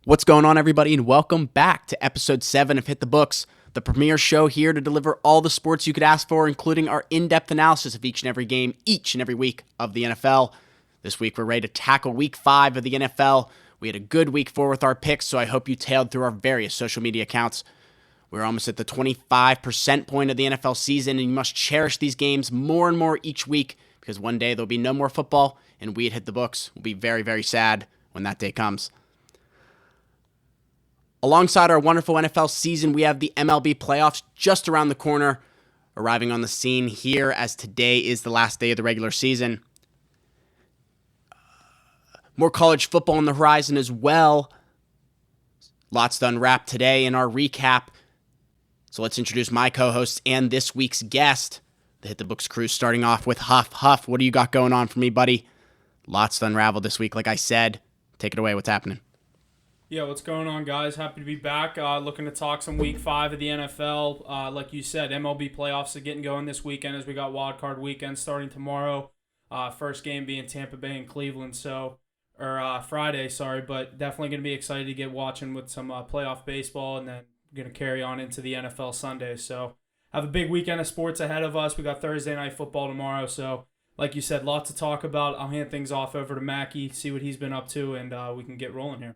What's going on, everybody, and welcome back to episode 7 of Hit the Books, the premier show here to deliver all the sports you could ask for, including our in-depth analysis of each and every game, each and every week of the NFL. This week, we're ready to tackle Week 5 of the NFL. We had a good Week 4 with our picks, so I hope you tailed through our various social media accounts. We're almost at the 25% point of the NFL season, and you must cherish these games more and more each week, because one day there'll be no more football, and we at Hit the Books will be very, very sad when that day comes. Alongside our wonderful NFL season, we have the MLB Playoffs just around the corner, arriving on the scene here as today is the last day of the regular season. More college football on the horizon as well. Lots to unwrap today in our recap. So let's introduce my co-hosts and this week's guest, the Hit the Books crew, starting off with Huf. Huf, what do you got going on for me, buddy? Lots to unravel this week, like I said. Take it away. What's happening? Yeah, what's going on, guys? Happy to be back. Looking to talk some Week 5 of the NFL. Like you said, MLB Playoffs are getting going this weekend as we got Wild Card Weekend starting tomorrow. First game being Tampa Bay and Cleveland, Friday, but definitely going to be excited to get watching with some playoff baseball, and then going to carry on into the NFL Sunday. So have a big weekend of sports ahead of us. We got Thursday Night Football tomorrow, so like you said, lots to talk about. I'll hand things off over to Mackie, see what he's been up to, and we can get rolling here.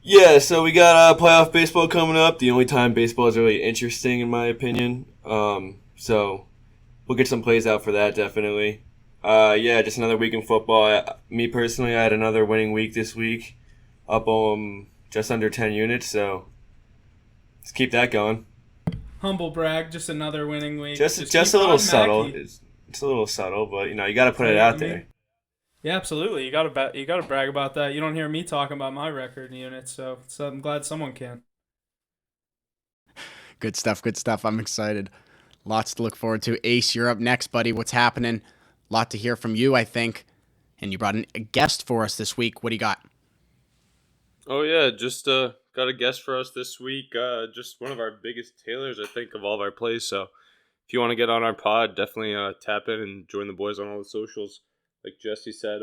Yeah, so we got playoff baseball coming up. The only time baseball is really interesting, in my opinion. So we'll get some plays out for that, definitely. Just another week in football. Me personally, I had another winning week this week, up just under 10 units. So let's keep that going. Humble brag, just another winning week. Just a little subtle. It's a little subtle, but you got to put it out there. Yeah, absolutely. You gotta brag about that. You don't hear me talking about my record units, so I'm glad someone can. Good stuff. I'm excited. Lots to look forward to. Ace, you're up next, buddy. What's happening? Lot to hear from you, I think. And you brought in a guest for us this week. What do you got? Oh yeah, just got a guest for us this week. Just one of our biggest tailors, I think, of all of our plays. So if you want to get on our pod, definitely tap in and join the boys on all the socials. Like Jesse said,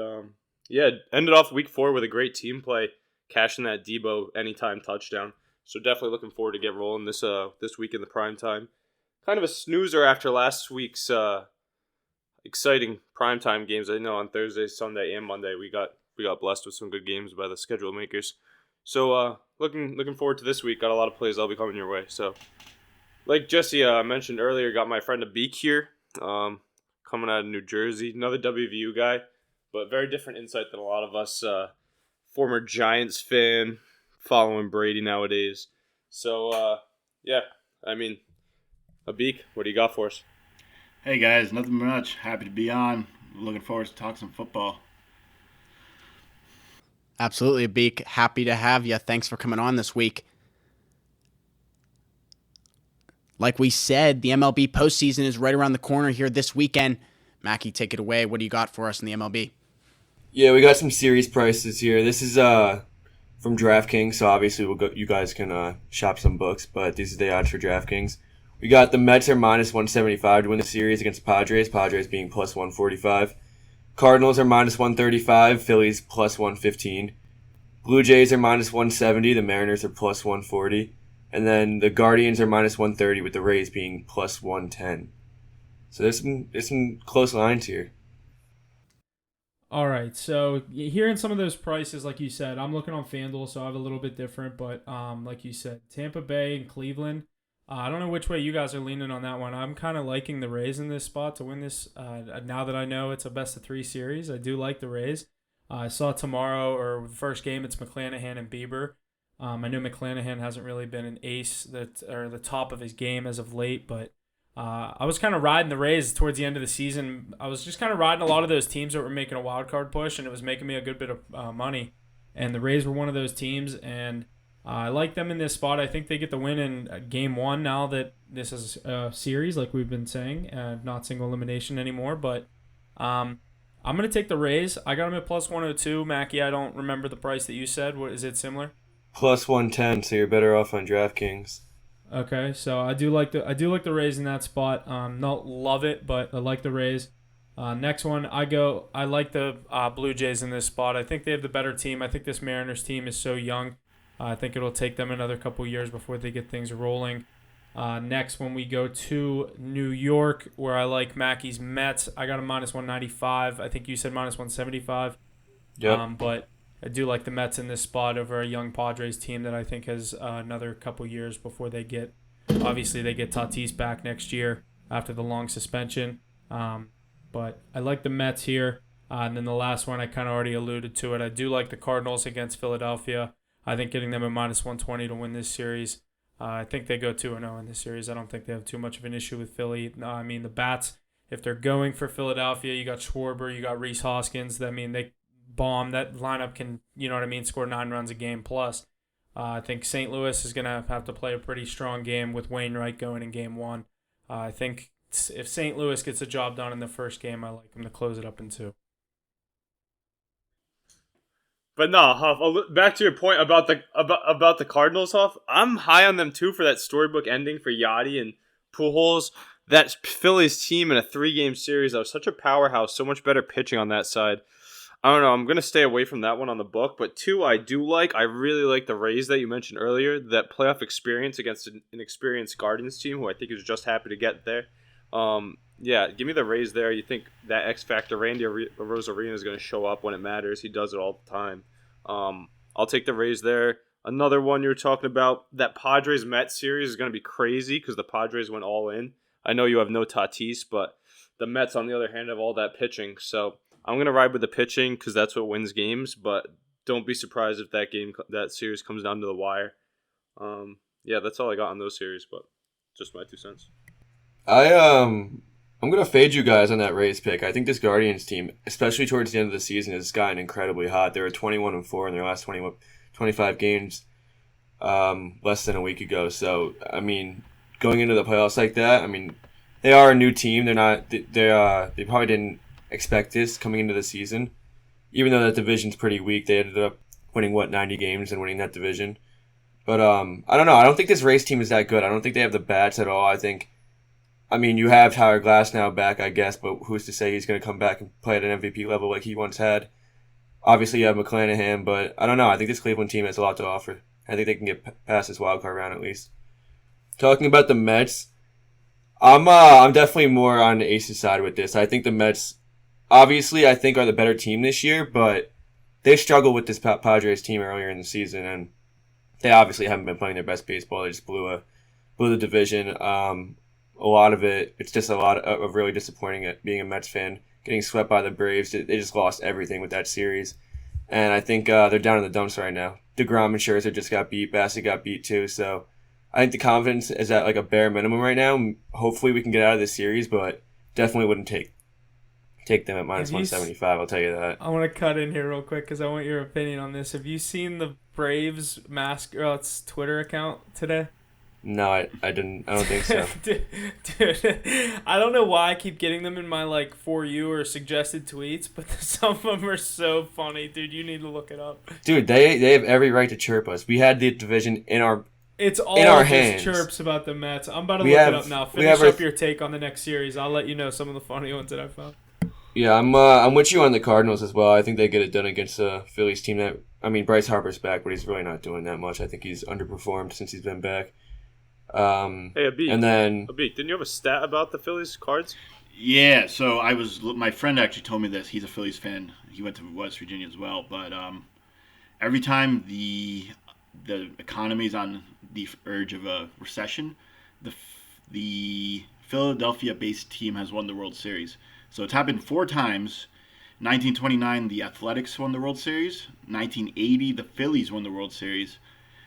ended off Week 4 with a great team play, cashing that Debo anytime touchdown. So definitely looking forward to get rolling this week in the prime time. Kind of a snoozer after last week's exciting primetime games. I know on Thursday, Sunday, and Monday we got blessed with some good games by the schedule makers. So looking forward to this week. Got a lot of plays that'll be coming your way. So like Jesse mentioned earlier, got my friend Abik here. Coming out of New Jersey, another WVU guy, but very different insight than a lot of us. Former Giants fan, following Brady nowadays. So, Abik, what do you got for us? Hey guys, nothing much. Happy to be on. Looking forward to talk some football. Absolutely, Abik. Happy to have you. Thanks for coming on this week. Like we said, the MLB postseason is right around the corner here this weekend. Mackie, take it away. What do you got for us in the MLB? Yeah, we got some series prices here. This is from DraftKings, so obviously you guys can shop some books, but these are the odds for DraftKings. We got the Mets are minus 175 to win the series against Padres being plus 145. Cardinals are minus 135, Phillies plus 115. Blue Jays are minus 170, the Mariners are plus 140. And then the Guardians are minus 130 with the Rays being plus 110. So there's some close lines here. All right, so hearing some of those prices, like you said, I'm looking on FanDuel, so I have a little bit different. But like you said, Tampa Bay and Cleveland, I don't know which way you guys are leaning on that one. I'm kind of liking the Rays in this spot to win this. Now that I know it's a best-of-3 series, I do like the Rays. I saw tomorrow, or the first game, it's McClanahan and Bieber. I know McClanahan hasn't really been an ace or the top of his game as of late, but I was kind of riding the Rays towards the end of the season. I was just kind of riding a lot of those teams that were making a wild card push, and it was making me a good bit of money. And the Rays were one of those teams, and I like them in this spot. I think they get the win in Game 1 now that this is a series, like we've been saying, not single elimination anymore. But I'm going to take the Rays. I got them at plus 102. Mackie, I don't remember the price that you said. What is it similar? Plus 110, so you're better off on DraftKings. Okay, so I do like the Rays in that spot. Not love it, but I like the Rays. Next one, I like the Blue Jays in this spot. I think they have the better team. I think this Mariners team is so young. I think it'll take them another couple years before they get things rolling. Next, when we go to New York, where I like Mackey's Mets, I got a -195. I think you said -175. Yep. But I do like the Mets in this spot over a young Padres team that I think has another couple years before they get. Obviously, they get Tatis back next year after the long suspension. But I like the Mets here. And then the last one, I kind of already alluded to it. I do like the Cardinals against Philadelphia. I think getting them at -120 to win this series. I think they go 2-0 in this series. I don't think they have too much of an issue with Philly. I mean, the Bats, if they're going for Philadelphia, you got Schwarber, you got Rhys Hoskins. I mean, they bomb. That lineup can, score 9 runs a game plus. I think St. Louis is going to have to play a pretty strong game with Wainwright going in game 1. I think if St. Louis gets the job done in the first game, I like them to close it up in 2. But no, Huff. Back to your point about the Cardinals, Huff. I'm high on them too for that storybook ending for Yachty and Pujols. That Phillies team in a 3-game series that was such a powerhouse, so much better pitching on that side. I don't know. I'm gonna stay away from that one on the book. But 2, I do like. I really like the Rays that you mentioned earlier. That playoff experience against an experienced Guardians team, who I think is just happy to get there. Yeah, give me the Rays there. You think that X factor, Randy Rosarina, is going to show up when it matters. He does it all the time. I'll take the Rays there. Another one you were talking about, that Padres-Mets series is going to be crazy because the Padres went all in. I know you have no Tatis, but the Mets, on the other hand, have all that pitching. So I'm going to ride with the pitching because that's what wins games, but don't be surprised if that series comes down to the wire. Yeah, that's all I got on those series, but just my 2 cents. I'm going to fade you guys on that Rays pick. I think this Guardians team, especially towards the end of the season, has gotten incredibly hot. They were 21-4 in their last 25 games less than a week ago. So, I mean, going into the playoffs like that, I mean, they are a new team. They probably didn't expect this coming into the season. Even though that division's pretty weak, they ended up winning, 90 games and winning that division. But I don't know. I don't think this Rays team is that good. I don't think they have the bats at all. I mean, you have Tyler Glasnow back, I guess, but who's to say he's going to come back and play at an MVP level like he once had? Obviously, you have McClanahan, but I don't know. I think this Cleveland team has a lot to offer. I think they can get past this wild card round at least. Talking about the Mets, I'm definitely more on the Aces side with this. I think the Mets, obviously, I think are the better team this year, but they struggled with this Padres team earlier in the season, and they obviously haven't been playing their best baseball. They just blew the division. A lot of it's just a lot of really disappointing at being a Mets fan, getting swept by the Braves. They just lost everything with that series. And I think they're down in the dumps right now. DeGrom and Scherzer just got beat. Bassett got beat too. So I think the confidence is at like a bare minimum right now. Hopefully we can get out of this series, but definitely wouldn't take them at -175. I'll tell you that. I want to cut in here real quick because I want your opinion on this. Have you seen the Braves mascot's Twitter account today? No, I didn't. I don't think so. Dude, I don't know why I keep getting them in my For You or suggested tweets, but some of them are so funny, dude. You need to look it up. Dude, they have every right to chirp us. We had the division in our hands. Chirps about the Mets. I'm about to look it up now. Finish up your take on the next series. I'll let you know some of the funny ones that I found. Yeah, I'm with you on the Cardinals as well. I think they get it done against the Phillies team. Bryce Harper's back, but he's really not doing that much. I think he's underperformed since he's been back. Hey, Abid. And then Abid, didn't you have a stat about the Phillies Cards? Yeah, so my friend actually told me this. He's a Phillies fan. He went to West Virginia as well. But every time the economy is on the urge of a recession, the Philadelphia-based team has won the World Series. So it's happened 4 times. 1929, the Athletics won the World Series. 1980, the Phillies won the World Series.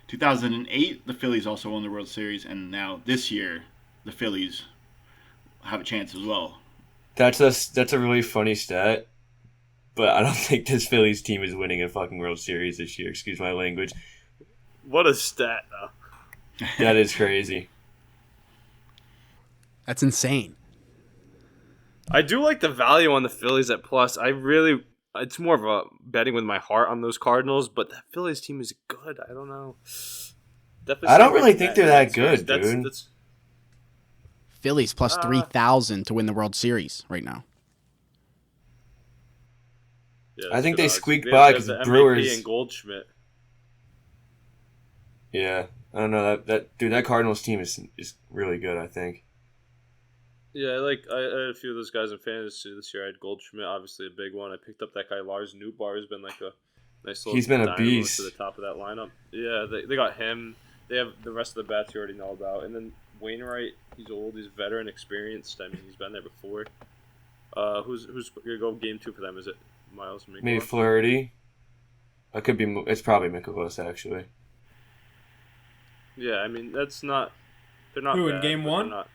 2008, the Phillies also won the World Series, and now this year, the Phillies have a chance as well. That's a really funny stat, but I don't think this Phillies team is winning a fucking World Series this year. Excuse my language. What a stat, though. That is crazy. That's insane. I do like the value on the Phillies at plus. It's more of a betting with my heart on those Cardinals, but that Phillies team is good. I don't know. Definitely I don't really think they're that good, dude. Phillies plus 3,000 to win the World Series right now. Yeah, I think good they odds. squeaked They by have because the MVP Brewers. and Goldschmidt. Yeah, I don't know that Cardinals team is really good. I think. Yeah, I had a few of those guys in fantasy this year. I had Goldschmidt, obviously a big one. I picked up that guy Lars Nootbaar, who's been like a nice little He's been a dynamo beast. to the top of that lineup. Yeah, they got him. They have the rest of the bats you already know about, and then Wainwright. He's old. He's veteran, experienced. I mean, he's been there before. Who's gonna go game 2 for them? Is it Miles? Mikolas? Maybe Flaherty. It could be. It's probably Mikolas actually. Yeah, I mean that's not. They're not. Who, in bad, game but 1? they're not-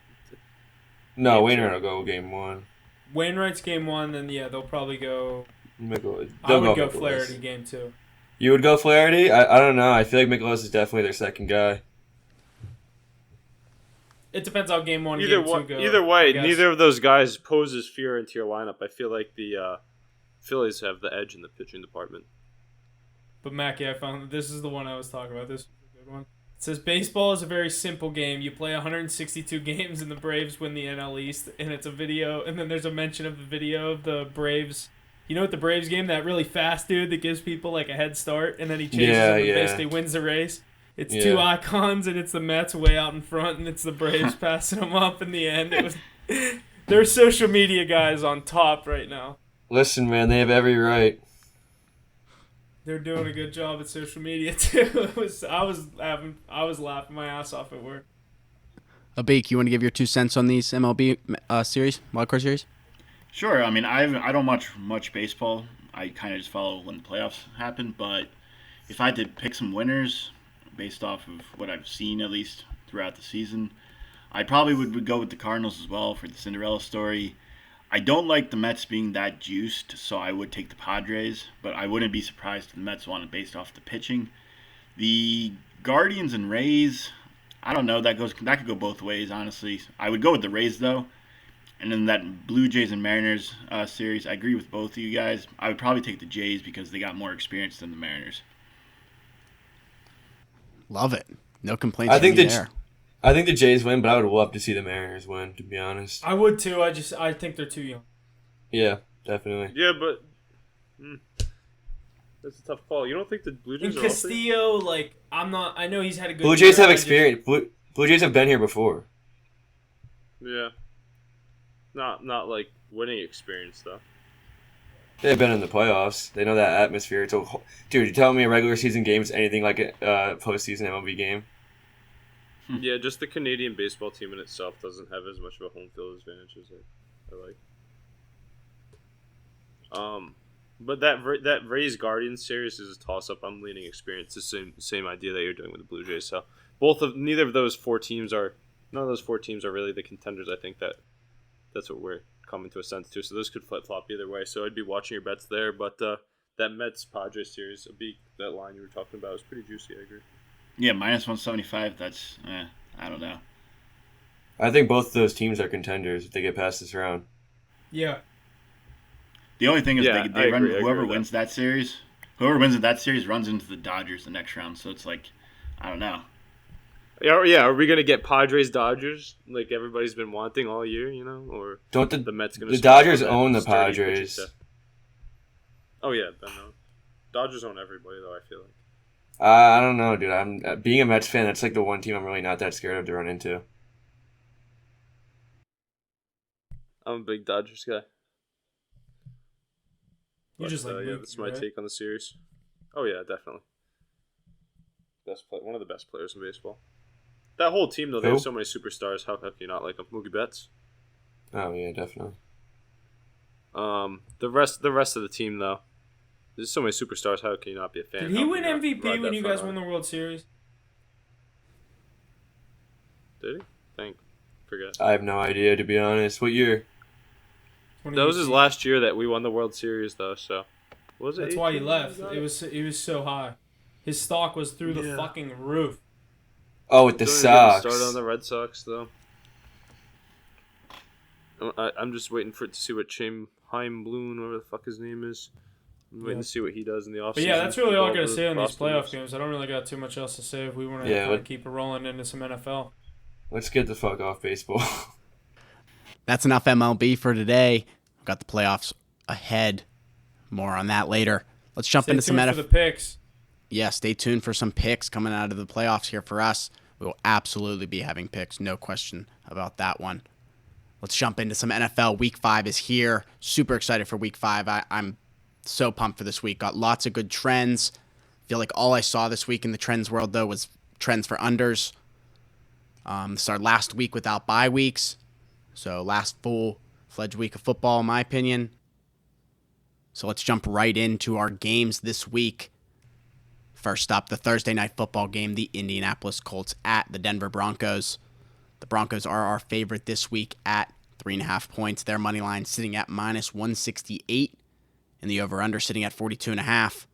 No, Game Wainwright 2. will go game 1. Wainwright's game 1, then yeah, they'll probably go. Mikolas. I They'll would go Mikolas. Flaherty game 2. You would go Flaherty? I don't know. I feel like Mikolas is definitely their second guy. It depends how game 1 and Either game 2 way, go. either way, I guess. neither of those guys poses fear into your lineup. I feel like the Phillies have the edge in the pitching department. But Mackie, I found this is the one I was talking about. This is a good one. It says baseball is a very simple game. You play 162 games and the Braves win the NL East, and it's a video, and then there's a mention of the video of the Braves. You know what the Braves game, that really fast dude that gives people like a head start, and then he chases them and basically wins the race. It's two icons, and it's the Mets way out in front, and it's the Braves passing them up in the end. It was their social media guys on top right now. Listen, man, they have every right. They're doing a good job at social media too. I was laughing my ass off at work. Abik, you want to give your 2 cents on these MLB series, wildcard series? Sure. I mean, I don't watch much baseball. I kind of just follow when the playoffs happen. But if I had to pick some winners based off of what I've seen, at least throughout the season, I probably would go with the Cardinals as well for the Cinderella story. I don't like the Mets being that juiced, so I would take the Padres, but I wouldn't be surprised if the Mets won it based off the pitching. The Guardians and Rays, I don't know, that could go both ways, honestly. I would go with the Rays, though. And then that Blue Jays and Mariners series, I agree with both of you guys. I would probably take the Jays because they got more experience than the Mariners. Love it. No complaints. I think from me there. I think the Jays win, but I would love to see the Mariners win, to be honest. I would too. I think they're too young. Yeah, definitely. Yeah, but that's a tough call. You don't think the Blue Jays And are also... Castillo, like, I know he's had a good Blue Jays year, have experience. Blue Jays have been here before. Yeah. Not like winning experience, though. They've been in the playoffs. They know that atmosphere. Dude, you telling me a regular season game is anything like a postseason MLB game? Yeah, just the Canadian baseball team in itself doesn't have as much of a home field advantage as I like. But that Rays Guardians series is a toss up. I'm leaning experience. The same idea that you're doing with the Blue Jays. So none of those four teams are really the contenders. I think that's what we're coming to a sense to. So those could flip flop either way. So I'd be watching your bets there. But that Mets Padres series, that line you were talking about was pretty juicy. I agree. Yeah, minus 175, that's, I don't know. I think both of those teams are contenders if they get past this round. Yeah. The only thing is they run, agree whoever with wins that series runs into the Dodgers the next round. So it's like, I don't know. Yeah. Are we gonna get Padres Dodgers like everybody's been wanting all year? Or Don't the Mets gonna? the Dodgers own the sturdy pitching Padres? staff? Oh yeah, I know. Dodgers own everybody though. I feel like. I don't know, dude. I'm being a Mets fan. That's like the one team I'm really not that scared of to run into. I'm a big Dodgers guy. You just like yeah, Mookie, that's my right? take on the series. Oh yeah, definitely. One of the best players in baseball. That whole team though, they have so many superstars. How can you not like them? Mookie Betts. Oh yeah, definitely. The rest of the team though. There's so many superstars. How can you not be a fan? Did he win MVP when you guys won the World Series? Did he? Forget. I have no idea, to be honest. What year? That was his last year that we won the World Series, though. So, was it? That's why he left. It was so high. His stock was through the fucking roof. Oh, with the Sox. Start on the Red Sox, though. I'm just waiting to see what Chaim Bloom, whatever the fuck his name is. I'm waiting to see what he does in the offseason. But yeah, that's really all I got to say on these playoff games. I don't really got too much else to say if we want to keep it rolling into some NFL. Let's get the fuck off baseball. That's enough MLB for today. We've got the playoffs ahead More on that later. Let's jump Stay into some tuned NFL. for the picks. Yeah, stay tuned for some picks coming out of the playoffs here for us. We will absolutely be having picks, no question about that one. Let's jump into some NFL. Week 5 is here. Super excited for Week 5. I'm so pumped for this week. Got lots of good trends. Feel like all I saw this week in the trends world, though, was trends for unders. This is our last week without bye weeks. So last full-fledged week of football, in my opinion. So let's jump right into our games this week. First up, the Thursday night football game, the Indianapolis Colts at the Denver Broncos. The Broncos are our favorite this week at 3.5 points. Their money line sitting at -168, and the over/under sitting at 42.5.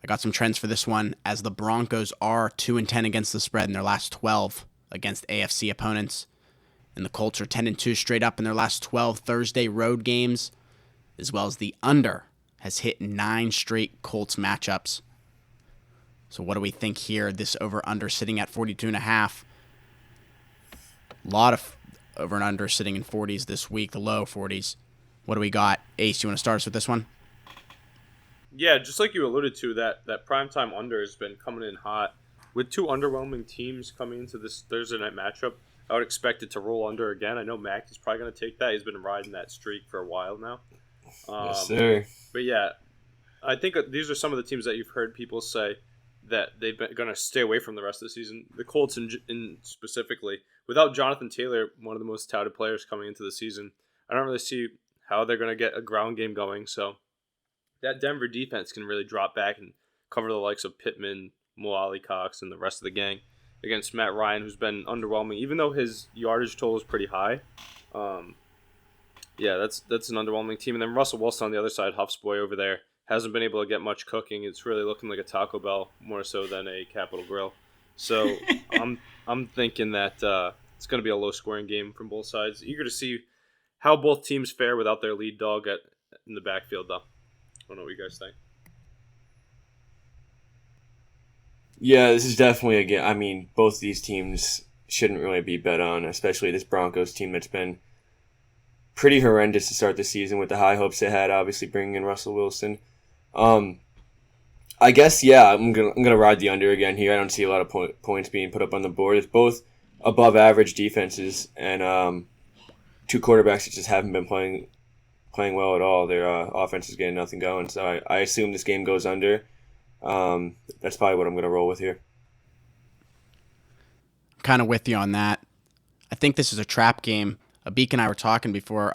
I got some trends for this one, as the Broncos are 2-10 against the spread in their last 12 against AFC opponents, and the Colts are 10-2 straight up in their last 12 Thursday road games, as well as the under has hit 9 straight Colts matchups. So what do we think here? This over/under sitting at 42.5. A lot of over and under sitting in 40s this week, the low 40s. What do we got? Ace, you want to start us with this one? Yeah, just like you alluded to, that primetime under has been coming in hot. With 2 underwhelming teams coming into this Thursday night matchup, I would expect it to roll under again. I know Mac is probably going to take that. He's been riding that streak for a while now. Yes, sir. But yeah, I think these are some of the teams that you've heard people say that they've been going to stay away from the rest of the season. The Colts in specifically, without Jonathan Taylor, one of the most touted players coming into the season, I don't really see how they're going to get a ground game going. So that Denver defense can really drop back and cover the likes of Pittman, Mo Ali Cox, and the rest of the gang against Matt Ryan, who's been underwhelming, even though his yardage total is pretty high. Yeah, that's an underwhelming team. And then Russell Wilson on the other side, Huff's boy over there, hasn't been able to get much cooking. It's really looking like a Taco Bell more so than a Capitol Grill. So I'm thinking that it's going to be a low-scoring game from both sides. Eager to see how both teams fare without their lead dog in the backfield, though. I don't know what you guys think. Yeah, this is definitely a game. I mean, both these teams shouldn't really be bet on, especially this Broncos team that's been pretty horrendous to start the season with the high hopes they had, obviously bringing in Russell Wilson. I guess, yeah, I'm gonna ride the under again here. I don't see a lot of points being put up on the board. It's both above average defenses and 2 quarterbacks that just haven't been playing well at all. Their offense is getting nothing going. So I assume this game goes under. That's probably what I'm gonna roll with here. I'm kind of with you on that. I think this is a trap game. Beak and I were talking before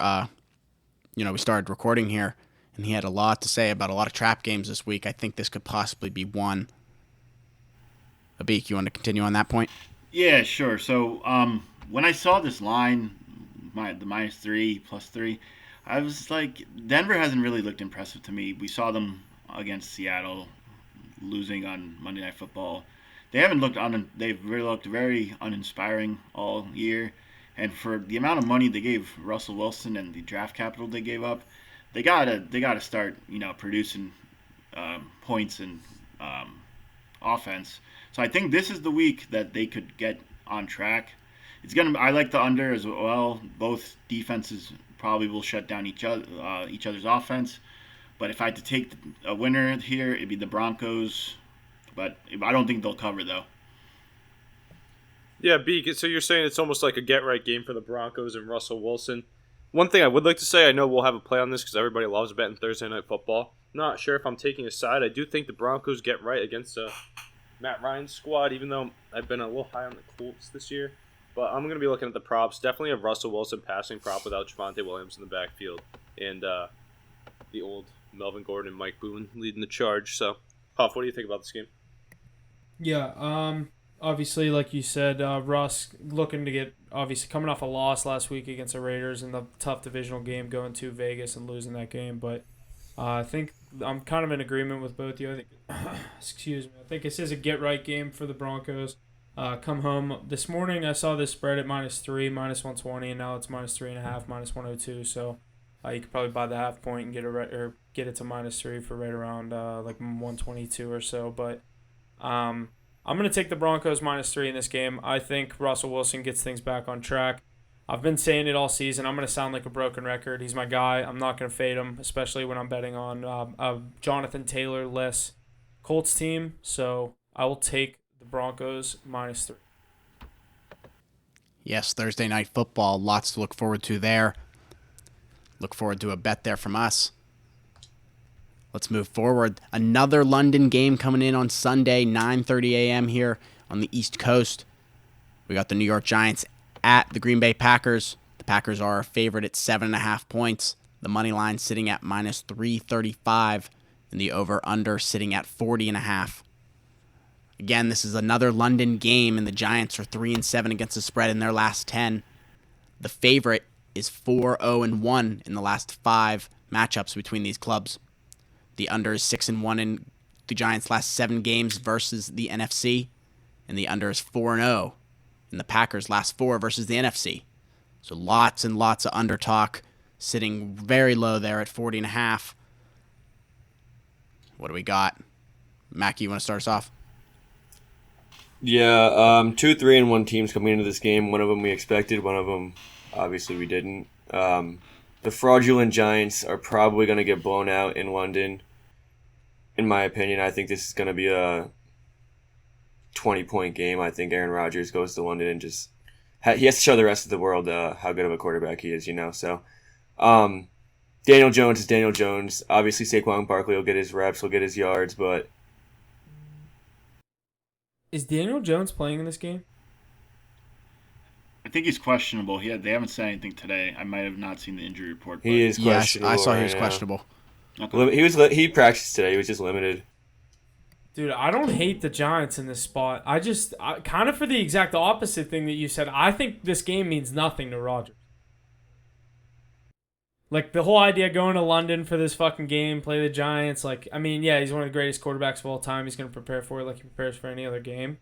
we started recording here, and he had a lot to say about a lot of trap games this week. I think this could possibly be one. Beak, you want to continue on that point? Yeah, sure. So when I saw this line, the -3, +3, I was like, Denver hasn't really looked impressive to me. We saw them against Seattle losing on Monday Night Football. They haven't looked they've really looked very uninspiring all year. And for the amount of money they gave Russell Wilson and the draft capital they gave up, they gotta start producing points and offense. So I think this is the week that they could get on track. I like the under as well. Both defenses probably will shut down each other's offense. But if I had to take a winner here, it'd be the Broncos. But I don't think they'll cover though. Yeah, Beak, so you're saying it's almost like a get-right game for the Broncos and Russell Wilson. One thing I would like to say, I know we'll have a play on this because everybody loves betting Thursday Night Football. Not sure if I'm taking a side. I do think the Broncos get right against Matt Ryan's squad, even though I've been a little high on the Colts this year. But I'm going to be looking at the props. Definitely a Russell Wilson passing prop without Javonte Williams in the backfield. And the old Melvin Gordon and Mike Boone leading the charge. So, Huff, what do you think about this game? Yeah, obviously, like you said, Russ looking to get, obviously coming off a loss last week against the Raiders in the tough divisional game, going to Vegas and losing that game. But I think I'm kind of in agreement with both of you. I think, I think this is a get-right game for the Broncos. Come home. This morning I saw this spread at -3, -120, and now it's -3.5, -102. So you could probably buy the half point and get it to -3 for right around like 122 or so. But I'm going to take the Broncos -3 in this game. I think Russell Wilson gets things back on track. I've been saying it all season. I'm going to sound like a broken record. He's my guy. I'm not going to fade him, especially when I'm betting on a Jonathan Taylor-less Colts team. So I will take the Broncos -3. Yes, Thursday Night Football. Lots to look forward to there. Look forward to a bet there from us. Let's move forward. Another London game coming in on Sunday, 9:30 a.m. here on the East Coast. We got the New York Giants at the Green Bay Packers. The Packers are a favorite at 7.5 points. The money line sitting at -335, and the over/under sitting at 40.5. Again, this is another London game, and the Giants are 3-7 against the spread in their last 10. The favorite is 4-0-1 in the last 5 matchups between these clubs. The under is 6-1 in the Giants' last 7 games versus the NFC, and the under is 4-0 in the Packers' last 4 versus the NFC. So lots and lots of under talk, sitting very low there at 40.5. What do we got? Mackie, you want to start us off? Yeah, 2, 3, and 1 teams coming into this game. One of them we expected, one of them obviously we didn't. The fraudulent Giants are probably going to get blown out in London. In my opinion, I think this is going to be a 20-point game. I think Aaron Rodgers goes to London and just he has to show the rest of the world how good of a quarterback he is, So, Daniel Jones is Daniel Jones. Obviously, Saquon Barkley will get his reps, will get his yards, but Is Daniel Jones playing in this game? I think he's questionable. They haven't said anything today. I might have not seen the injury report. he is Yes, questionable. I saw he right was now. questionable. Okay. He practiced today. He was just limited. Dude, I don't hate the Giants in this spot. I kind of for the exact opposite thing that you said. I think this game means nothing to Rodgers. Like, the whole idea going to London for this fucking game, play the Giants, yeah, he's one of the greatest quarterbacks of all time. He's going to prepare for it like he prepares for any other game.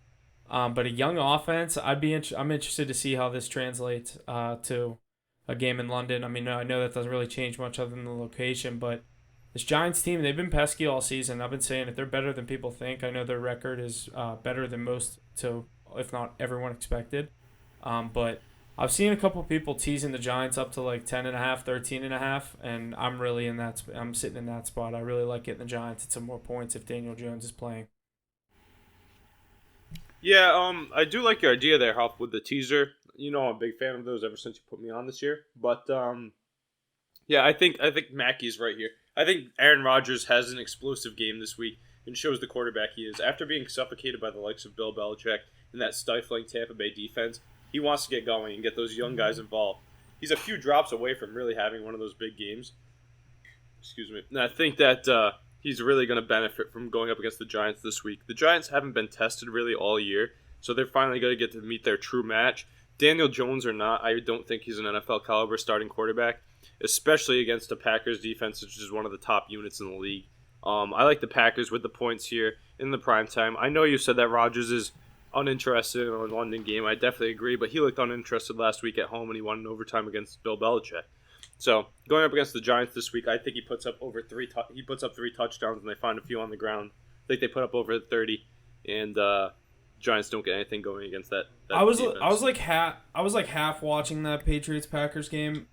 But a young offense, I'm interested to see how this translates to a game in London. I mean, I know that doesn't really change much other than the location, but this Giants team, they've been pesky all season. I've been saying it. They're better than people think. I know their record is better than most, if not everyone expected. But I've seen a couple people teasing the Giants up to like 10.5, 13.5, and I'm really in that. I'm sitting in that spot. I really like getting the Giants at some more points if Daniel Jones is playing. Yeah, I do like your idea there, Huff, with the teaser. I'm a big fan of those ever since you put me on this year. But yeah, I think Mackey's right here. I think Aaron Rodgers has an explosive game this week and shows the quarterback he is. After being suffocated by the likes of Bill Belichick and that stifling Tampa Bay defense, he wants to get going and get those young guys involved. He's a few drops away from really having one of those big games. Excuse me. And I think that he's really going to benefit from going up against the Giants this week. The Giants haven't been tested really all year, so they're finally going to get to meet their true match. Daniel Jones or not, I don't think he's an NFL caliber starting quarterback, especially against the Packers defense, which is one of the top units in the league. I like the Packers with the points here in the prime time. I know you said that Rodgers is uninterested in a London game. I definitely agree, but he looked uninterested last week at home and he won in overtime against Bill Belichick. So going up against the Giants this week, I think he puts up over 3 touchdowns and they find a few on the ground. I think they put up over 30, and Giants don't get anything going against that defense. I was like half watching that Patriots Packers game.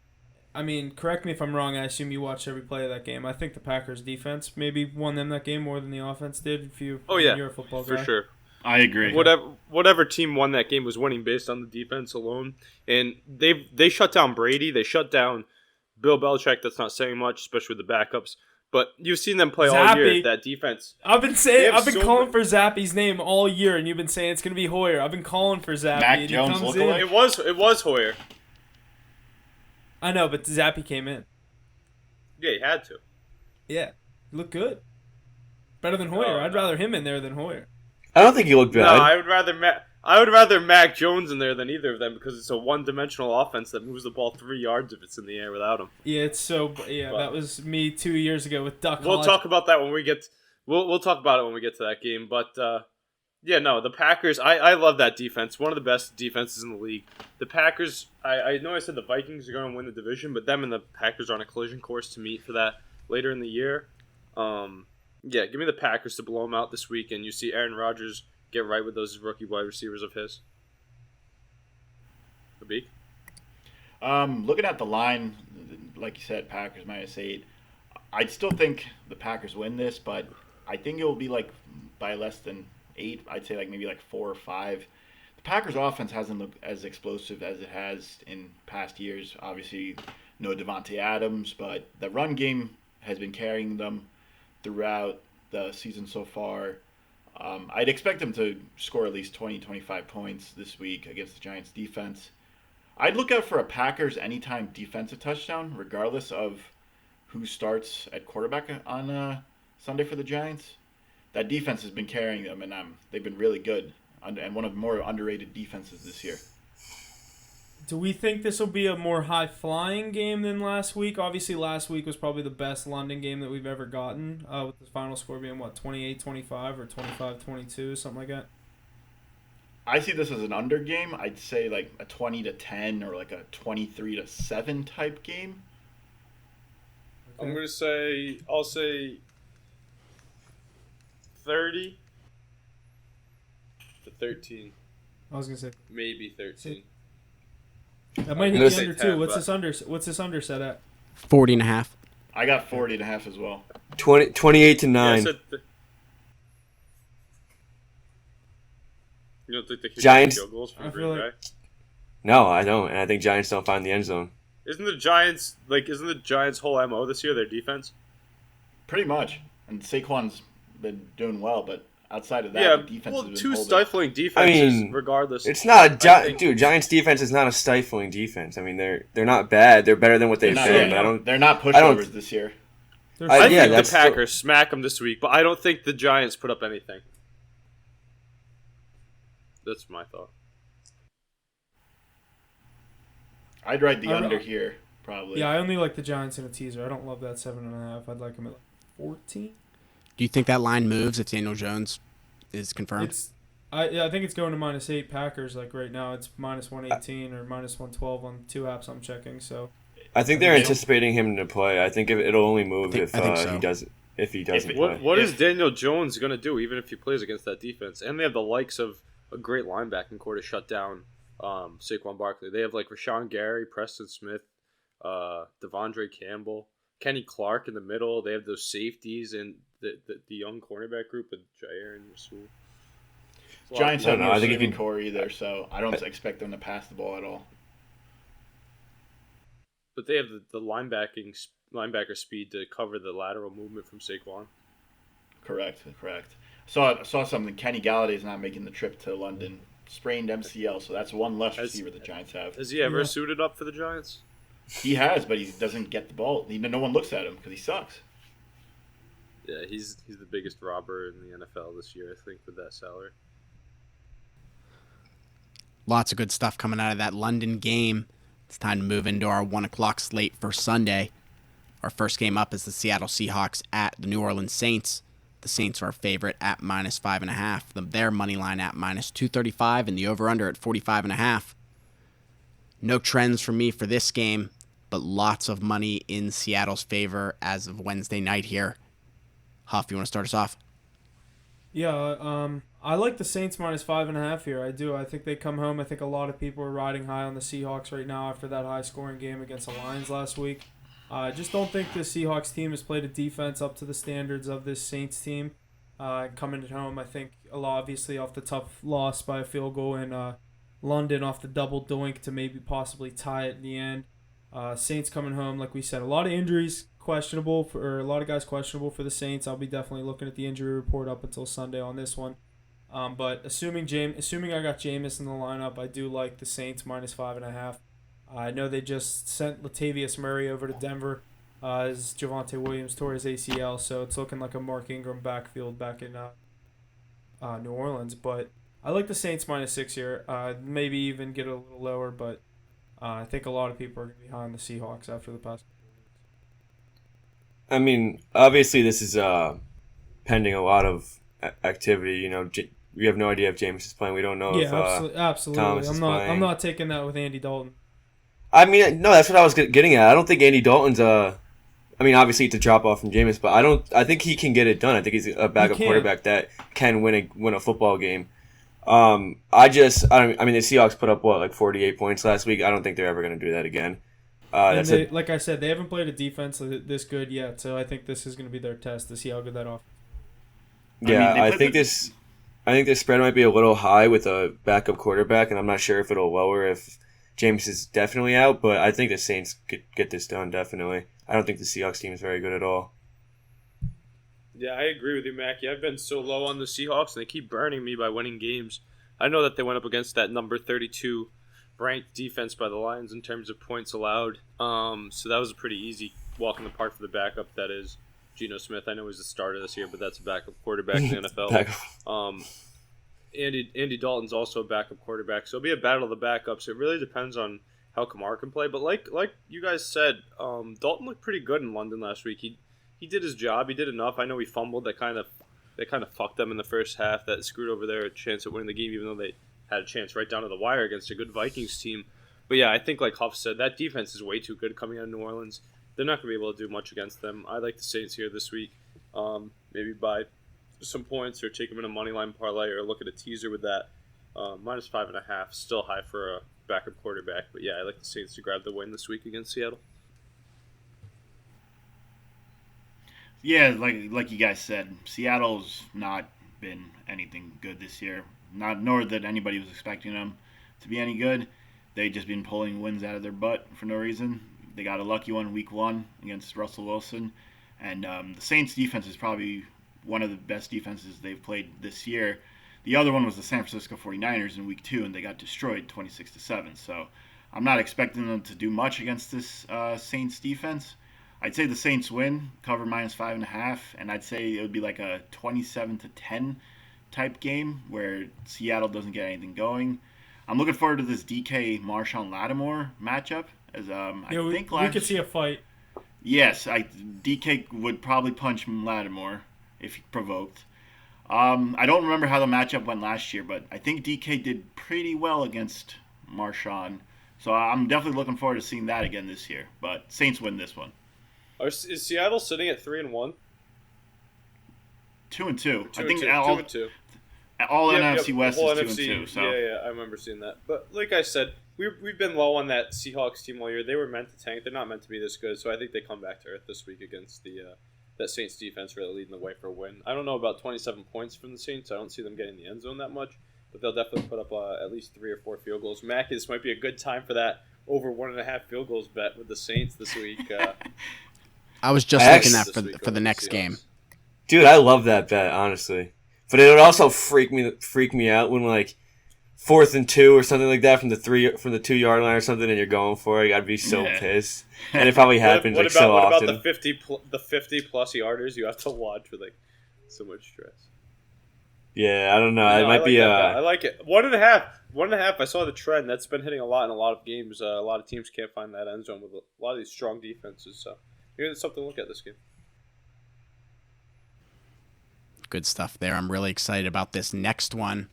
I mean, correct me if I'm wrong. I assume you watched every play of that game. I think the Packers defense maybe won them that game more than the offense did. You're a football guy. For sure. I agree. Whatever team won that game was winning based on the defense alone, and they shut down Brady. They shut down Bill Belichick. That's not saying much, especially with the backups. But you've seen them play all year. That defense. I've been calling for Zappy's name all year, and you've been saying it's gonna be Hoyer. I've been calling for Zappy. Mac and Jones he comes lookalike? in. It was Hoyer. I know, but Zappy came in. Yeah, he had to. Yeah, he looked good. Better than Hoyer. I'd rather him in there than Hoyer. I don't think he looked bad. No, I would rather Mac Jones in there than either of them because it's a one-dimensional offense that moves the ball 3 yards if it's in the air without him. Yeah, that was me 2 years ago with Duck. We'll talk about that when we get. We'll talk about it when we get to that game. But the Packers. I love that defense. One of the best defenses in the league. The Packers. I know I said the Vikings are going to win the division, but them and the Packers are on a collision course to meet for that later in the year. Yeah, give me the Packers to blow them out this week, and you see Aaron Rodgers get right with those rookie wide receivers of his. Abik? Looking at the line, like you said, Packers -8. I'd still think the Packers win this, but I think it will be like by less than 8. I'd say like maybe like 4 or 5. The Packers offense hasn't looked as explosive as it has in past years. Obviously, no Devontae Adams, but the run game has been carrying them throughout the season so far. I'd expect them to score at least 20, 25 points this week against the Giants defense. I'd look out for a Packers anytime defensive touchdown, regardless of who starts at quarterback on Sunday for the Giants. That defense has been carrying them, and they've been really good, and one of the more underrated defenses this year. Do we think this will be a more high-flying game than last week? Obviously, last week was probably the best London game that we've ever gotten, with the final score being, 28-25 or 25-22, something like that? I see this as an under game. I'd say like a 20-10 or like a 23-7 type game. I'll say 30-13. I was going to say. Maybe 13. That might hit the under, too. What's this under set at? 40.5. I got 40.5 as well. 28-9. You don't think they can Giants? field goals from I Green feel Bay? like- No, I don't, and I think Giants don't find the end zone. Isn't the Giants whole MO this year their defense? Pretty much. And Saquon's been doing well, but outside of that, the defense has been two holding. stifling defenses, regardless. It's not Giants defense is not a stifling defense. I mean, they're not bad. They're better than what they've been. They're not pushovers this year. I think the Packers smack them this week, but I don't think the Giants put up anything. That's my thought. I'd ride the under here, probably. Yeah, I only like the Giants in a teaser. I don't love that 7.5. I'd like them at 14. Do you think that line moves if Daniel Jones is confirmed? I think it's going to -8 Packers. Like right now, it's -118 or -112 on 2 apps I'm checking. So I think they're anticipating him to play. I think it'll only move if so. he doesn't. If he doesn't play. What is Daniel Jones going to do, even if he plays against that defense? And they have the likes of a great linebacking core to shut down Saquon Barkley. They have like Rashawn Gary, Preston Smith, Devondre Campbell, Kenny Clark in the middle. They have those safeties and the young cornerback group with Jair and Rasul. Giants have no I think receiving core either, so I don't expect them to pass the ball at all. But they have the linebacker speed to cover the lateral movement from Saquon. Correct. Saw something. Kenny Galladay is not making the trip to London. Sprained MCL, so that's one less receiver the Giants have. Has he ever suited up for the Giants? He has, but he doesn't get the ball. No one looks at him because he sucks. Yeah, he's the biggest robber in the NFL this year, I think, with that salary. Lots of good stuff coming out of that London game. It's time to move into our 1 o'clock slate for Sunday. Our first game up is the Seattle Seahawks at the New Orleans Saints. The Saints are our favorite at -5.5. Their money line at -235 and the over-under at 45.5. No trends for me for this game, but lots of money in Seattle's favor as of Wednesday night here. Huff, you want to start us off? Yeah, I like the Saints -5.5 here. I do. I think they come home. I think a lot of people are riding high on the Seahawks right now after that high-scoring game against the Lions last week. I just don't think the Seahawks team has played a defense up to the standards of this Saints team. Coming at home, I think a lot, obviously, off the tough loss by a field goal in London off the double doink to maybe possibly tie it in the end. Saints coming home, like we said, a lot of injuries questionable, or a lot of guys questionable for the Saints. I'll be definitely looking at the injury report up until Sunday on this one. But assuming I got Jameis in the lineup, I do like the Saints -5.5. I know they just sent Latavius Murray over to Denver as Javonte Williams tore his ACL, so it's looking like a Mark Ingram backfield back in New Orleans. But I like the Saints -6 here. Maybe even get it a little lower, but I think a lot of people are going to be high on the Seahawks after the past. I mean, obviously this is pending a lot of activity. You know, we have no idea if Jameis is playing. We don't know if absolutely. Thomas is playing. I'm not taking that with Andy Dalton. I mean, no, that's what I was getting at. I don't think Andy Dalton's I mean, obviously it's a drop off from Jameis, but I think he can get it done. I think he's a backup quarterback that can win a football game. I mean, the Seahawks put up, 48 points last week? I don't think they're ever going to do that again. Like I said, they haven't played a defense this good yet, so I think this is going to be their test to see how good that off. Yeah, I think this spread might be a little high with a backup quarterback, and I'm not sure if it'll lower if James is definitely out, but I think the Saints could get this done, definitely. I don't think the Seahawks team is very good at all. Yeah, I agree with you, Mackie. I've been so low on the Seahawks, and they keep burning me by winning games. I know that they went up against that number 32 ranked defense by the Lions in terms of points allowed. So that was a pretty easy walk in the park for the backup. That is Geno Smith. I know he's the starter this year, but that's a backup quarterback in the NFL. Andy Dalton's also a backup quarterback, so it'll be a battle of the backups. It really depends on how Kamara can play. But like you guys said, Dalton looked pretty good in London last week. He did his job. He did enough. I know he fumbled. That kind of fucked them in the first half. That screwed over their chance at winning the game, even though they had a chance right down to the wire against a good Vikings team. But yeah, I think like Huff said, that defense is way too good coming out of New Orleans. They're not going to be able to do much against them. I like the Saints here this week. Maybe buy some points or take them in a money line parlay or look at a teaser with that. Minus 5.5, still high for a backup quarterback. But yeah, I like the Saints to grab the win this week against Seattle. Yeah, like you guys said, Seattle's not been anything good this year. Nor that anybody was expecting them to be any good. They've just been pulling wins out of their butt for no reason. They got a lucky one week 1 against Russell Wilson. And the Saints defense is probably one of the best defenses they've played this year. The other one was the San Francisco 49ers in week 2, and they got destroyed 26-7. So I'm not expecting them to do much against this Saints defense. I'd say the Saints win, cover minus 5.5, and I'd say it would be like a 27-10 type game where Seattle doesn't get anything going. I'm looking forward to this DK Marshawn Lattimore matchup. As we could see a fight. Yes, DK would probably punch Lattimore if provoked. I don't remember how the matchup went last year, but I think DK did pretty well against Marshawn. So I'm definitely looking forward to seeing that again this year. But Saints win this one. Is Seattle sitting at 3-1? 2-2. I think 2-2. All NFC West is NFC, 2-2. So yeah, I remember seeing that. But like I said, we've been low on that Seahawks team all year. They were meant to tank. They're not meant to be this good. So I think they come back to earth this week against that Saints defense, really leading the way for a win. I don't know about 27 points from the Saints. I don't see them getting the end zone that much, but they'll definitely put up at least 3 or 4 field goals. Mac, this might be a good time for that over 1.5 field goals bet with the Saints this week. I was just looking at for the next game. Dude, I love that bet, honestly. But it would also freak me out when 4th and 2 or something like that from the 2-yard line or something, and you're going for it. I'd be so pissed. And it probably happens so often. What about the 50 plus yarders you have to watch with so much stress? Yeah, I don't know. It might be I like it. 1.5. I saw the trend. That's been hitting a lot in a lot of games. A lot of teams can't find that end zone with a lot of these strong defenses. So maybe there's something to look at this game. Good stuff there. I'm really excited about this next one.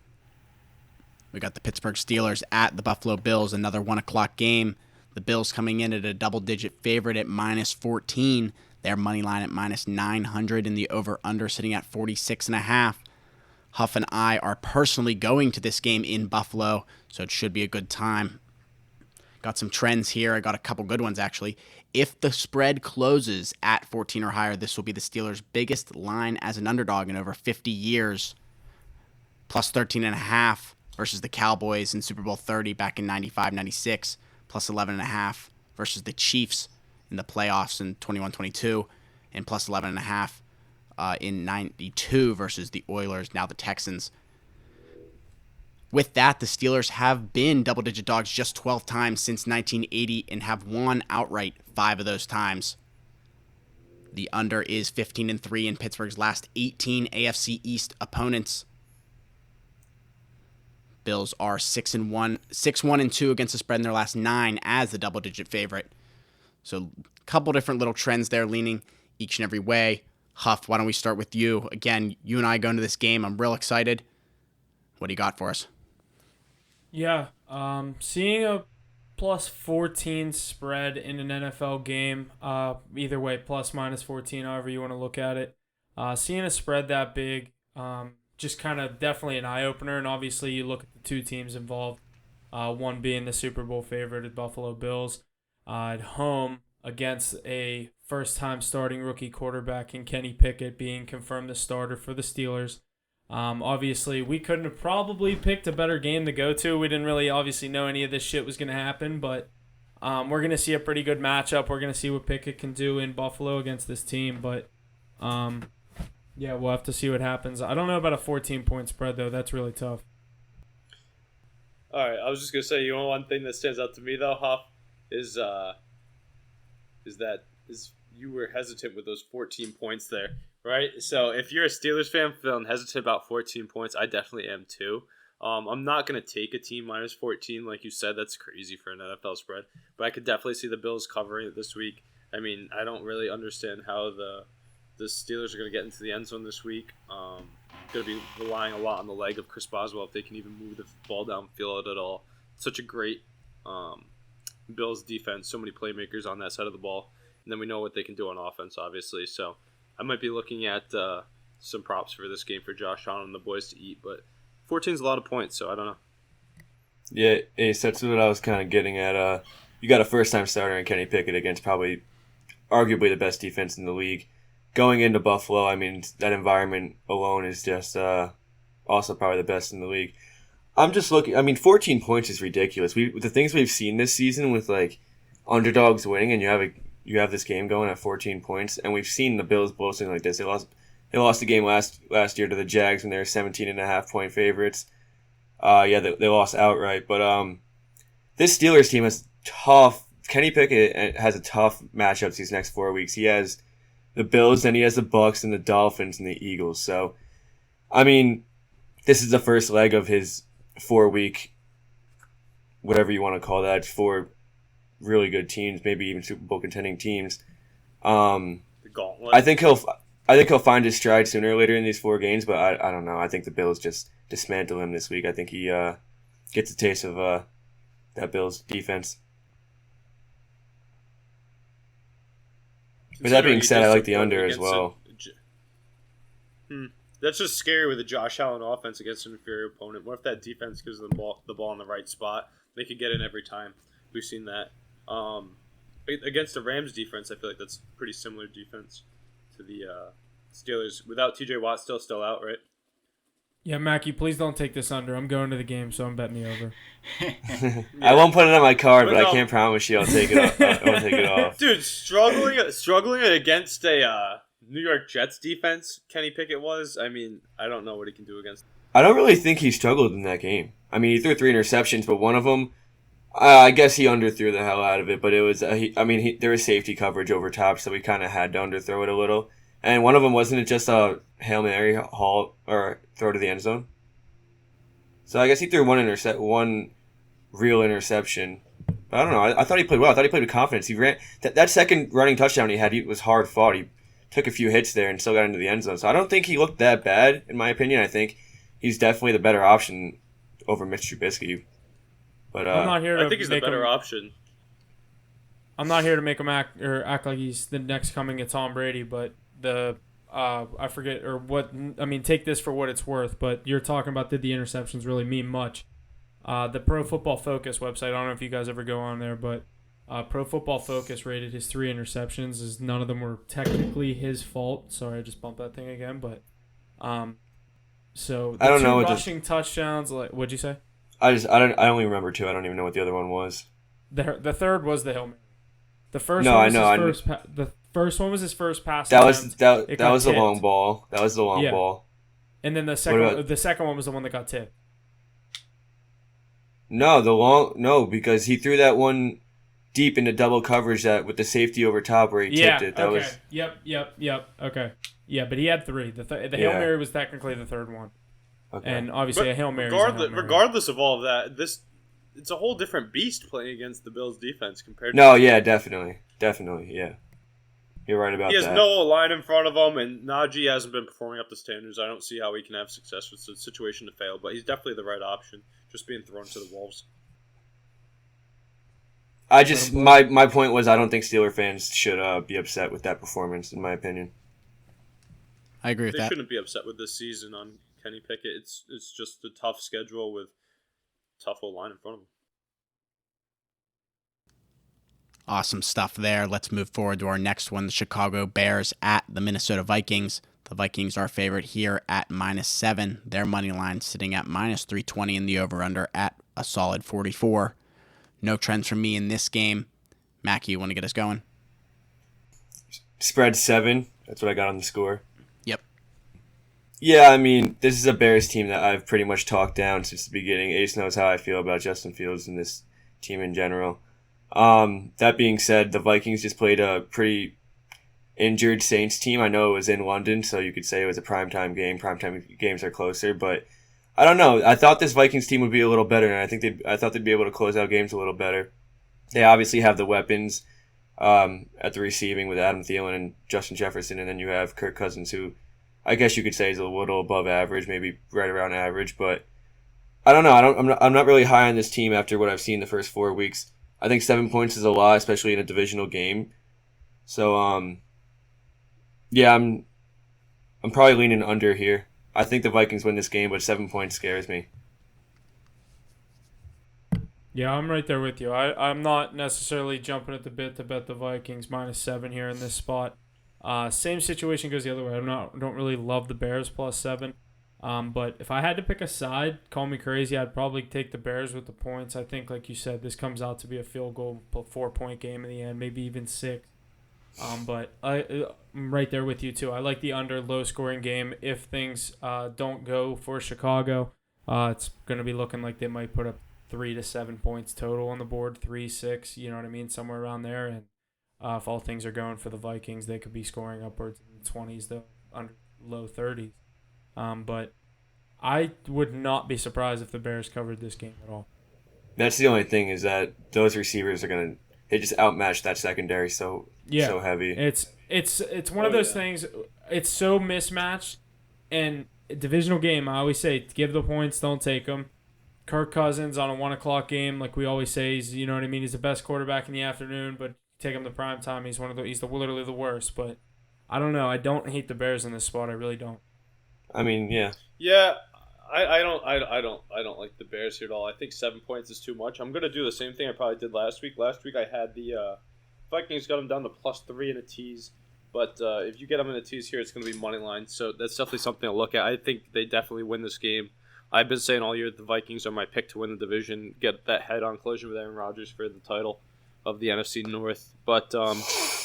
We got the Pittsburgh Steelers at the Buffalo Bills, another 1 o'clock game. The Bills coming in at a double-digit favorite at minus 14. Their money line at minus 900, and the over-under sitting at 46.5. Huff and I are personally going to this game in Buffalo, so it should be a good time. Got some trends here. I got a couple good ones, actually. If the spread closes at 14 or higher, this will be the Steelers' biggest line as an underdog in over 50 years. Plus 13.5 versus the Cowboys in Super Bowl 30 back in 95-96. Plus 11.5 versus the Chiefs in the playoffs in 21-22. And plus 11.5 in 92 versus the Oilers, now the Texans. With that, the Steelers have been double-digit dogs just 12 times since 1980 and have won outright 5 of those times. The under is 15-3 in Pittsburgh's last 18 AFC East opponents. Bills are 6-1-2 against the spread in their last 9 as the double-digit favorite. So a couple different little trends there leaning each and every way. Huff, why don't we start with you? Again, you and I go into this game. I'm real excited. What do you got for us? Yeah, seeing a plus 14 spread in an NFL game, either way, plus minus 14, however you want to look at it. Seeing a spread that big, just kind of definitely an eye-opener. And obviously you look at the two teams involved, one being the Super Bowl favorite, the Buffalo Bills, at home against a first-time starting rookie quarterback in Kenny Pickett being confirmed the starter for the Steelers. Obviously, we couldn't have probably picked a better game to go to. We didn't really obviously know any of this shit was going to happen, but we're going to see a pretty good matchup. We're going to see what Pickett can do in Buffalo against this team, but yeah, we'll have to see what happens. I don't know about a 14-point spread, though. That's really tough. All right, I was just going to say, one thing that stands out to me, though, Huff, is you were hesitant with those 14 points there. Right, so if you're a Steelers fan feeling hesitant about 14 points, I definitely am too. I'm not going to take a team minus 14. Like you said, that's crazy for an NFL spread. But I could definitely see the Bills covering it this week. I mean, I don't really understand how the Steelers are going to get into the end zone this week. Going to be relying a lot on the leg of Chris Boswell if they can even move the ball downfield at all. Such a great Bills defense, so many playmakers on that side of the ball. And then we know what they can do on offense, obviously. So I might be looking at some props for this game for Josh Allen and the boys to eat, but 14 is a lot of points, so I don't know. Yeah, Ace, that's what I was kind of getting at. You got a first-time starter in Kenny Pickett against probably arguably the best defense in the league. Going into Buffalo, I mean, that environment alone is just also probably the best in the league. I'm just looking. I mean, 14 points is ridiculous. The things we've seen this season with like underdogs winning, and you have this game going at 14 points, and we've seen the Bills blow something like this. They lost the game last year to the Jags when they were 17.5-point favorites. They lost outright. But this Steelers team is tough. Kenny Pickett has a tough matchups these next 4 weeks. He has the Bills, then he has the Bucs and the Dolphins and the Eagles. So, I mean, this is the first leg of his 4-week, whatever you want to call that, 4 really good teams, maybe even Super Bowl contending teams. The gauntlet. I think he'll find his stride sooner or later in these 4 games, but I don't know. I think the Bills just dismantle him this week. I think he gets a taste of that Bills defense. With that being said, I like the under as well. That's just scary with a Josh Allen offense against an inferior opponent. What if that defense gives them the ball in the right spot? They could get in every time. We've seen that. Against the Rams defense, I feel like that's pretty similar defense to the Steelers. Without TJ Watt still out, right? Yeah, Mackie, please don't take this under. I'm going to the game, so I'm betting the over. I won't put it on my card, but I can't promise you I'll take it off. I won't take it off. Dude, struggling against a New York Jets defense, Kenny Pickett was. I mean, I don't know what he can do against. I don't really think he struggled in that game. I mean, he threw 3 interceptions, but one of them, I guess he underthrew the hell out of it. But it was, there was safety coverage over top, so we kind of had to underthrow it a little. And one of them, wasn't it just a Hail Mary haul or throw to the end zone? So I guess he threw one real interception. But I don't know. I thought he played well. I thought he played with confidence. He ran that second running touchdown he had. He was hard fought. He took a few hits there and still got into the end zone. So I don't think he looked that bad, in my opinion. I think he's definitely the better option over Mitch Trubisky. But I'm not here to I think he's the better option. I'm not here to make him act like he's the next coming of Tom Brady, but I forget or what. I mean, take this for what it's worth. But you're talking about did the interceptions really mean much? The Pro Football Focus website. I don't know if you guys ever go on there, but Pro Football Focus rated his 3 interceptions as none of them were technically his fault. Sorry, I just bumped that thing again. But so the I don't 2 know rushing touchdowns. Like, what'd you say? I only remember 2. I don't even know what the other one was. The third was the Hail Mary. The first No, one I was know. his first the first one was his first pass. That attempt. that was the tipped. long ball. That was the long ball. And then the second one was the one that got tipped. No, because he threw that one deep into double coverage that with the safety over top where he tipped it. That was. Yep. Okay. Yeah, but he had 3. The Hail Mary was technically the third one. Okay. And obviously a Hail Mary. Regardless of all of that, it's a whole different beast playing against the Bills defense compared to. No, yeah, definitely, yeah. You're right about that. He has no line in front of him, and Najee hasn't been performing up to standards. I don't see how he can have success with the situation to fail, but he's definitely the right option, just being thrown to the wolves. My point was I don't think Steeler fans should be upset with that performance, in my opinion. I agree with They that. shouldn't be upset with this season on Kenny Pickett. It's just a tough schedule with tough old line in front of them. Awesome stuff there. Let's move forward to our next one, the Chicago Bears at the Minnesota Vikings. The Vikings are favorite here at -7. Their money line sitting at -320 in the over-under at a solid 44. No trends from me in this game. Mackie, you want to get us going? Spread 7. That's what I got on the score. Yep. Yeah, I mean, this is a Bears team that I've pretty much talked down since the beginning. Ace knows how I feel about Justin Fields and this team in general. That being said, the Vikings just played a pretty injured Saints team. I know it was in London, so you could say it was a primetime game. Primetime games are closer, but I don't know. I thought this Vikings team would be a little better, and I thought they'd be able to close out games a little better. They obviously have the weapons at the receiving with Adam Thielen and Justin Jefferson, and then you have Kirk Cousins, who I guess you could say is a little above average, maybe right around average, but I don't know. I'm not really high on this team after what I've seen the first 4 weeks. I think 7 points is a lot, especially in a divisional game. So, yeah, I'm probably leaning under here. I think the Vikings win this game, but 7 points scares me. Yeah, I'm right there with you. I'm not necessarily jumping at the bit to bet the Vikings -7 here in this spot. Same situation goes the other way. I don't really love the Bears +7. But if I had to pick a side, call me crazy, I'd probably take the Bears with the points. I think, like you said, this comes out to be a field goal, 4-point game in the end, maybe even 6. But I'm right there with you, too. I like the under low-scoring game. If things don't go for Chicago, it's going to be looking like they might put up 3 to 7 points total on the board, 3-6, you know what I mean, somewhere around there. And if all things are going for the Vikings, they could be scoring upwards in the 20s to under low 30s. But I would not be surprised if the Bears covered this game at all. That's the only thing, is that those receivers are going to – they just outmatch that secondary so heavy. It's one of those things. It's so mismatched. And a divisional game, I always say, give the points, don't take them. Kirk Cousins on a 1 o'clock game, like we always say, he's the best quarterback in the afternoon, but take him to prime time, he's literally the worst. But I don't know. I don't hate the Bears in this spot. I really don't. I mean, yeah. Yeah, I don't like the Bears here at all. I think 7 points is too much. I'm gonna do the same thing I probably did last week. Last week I had the Vikings got them down to +3 in a tease, but if you get them in a tease here, it's gonna be money line. So that's definitely something to look at. I think they definitely win this game. I've been saying all year that the Vikings are my pick to win the division, get that head-on collision with Aaron Rodgers for the title of the NFC North. But,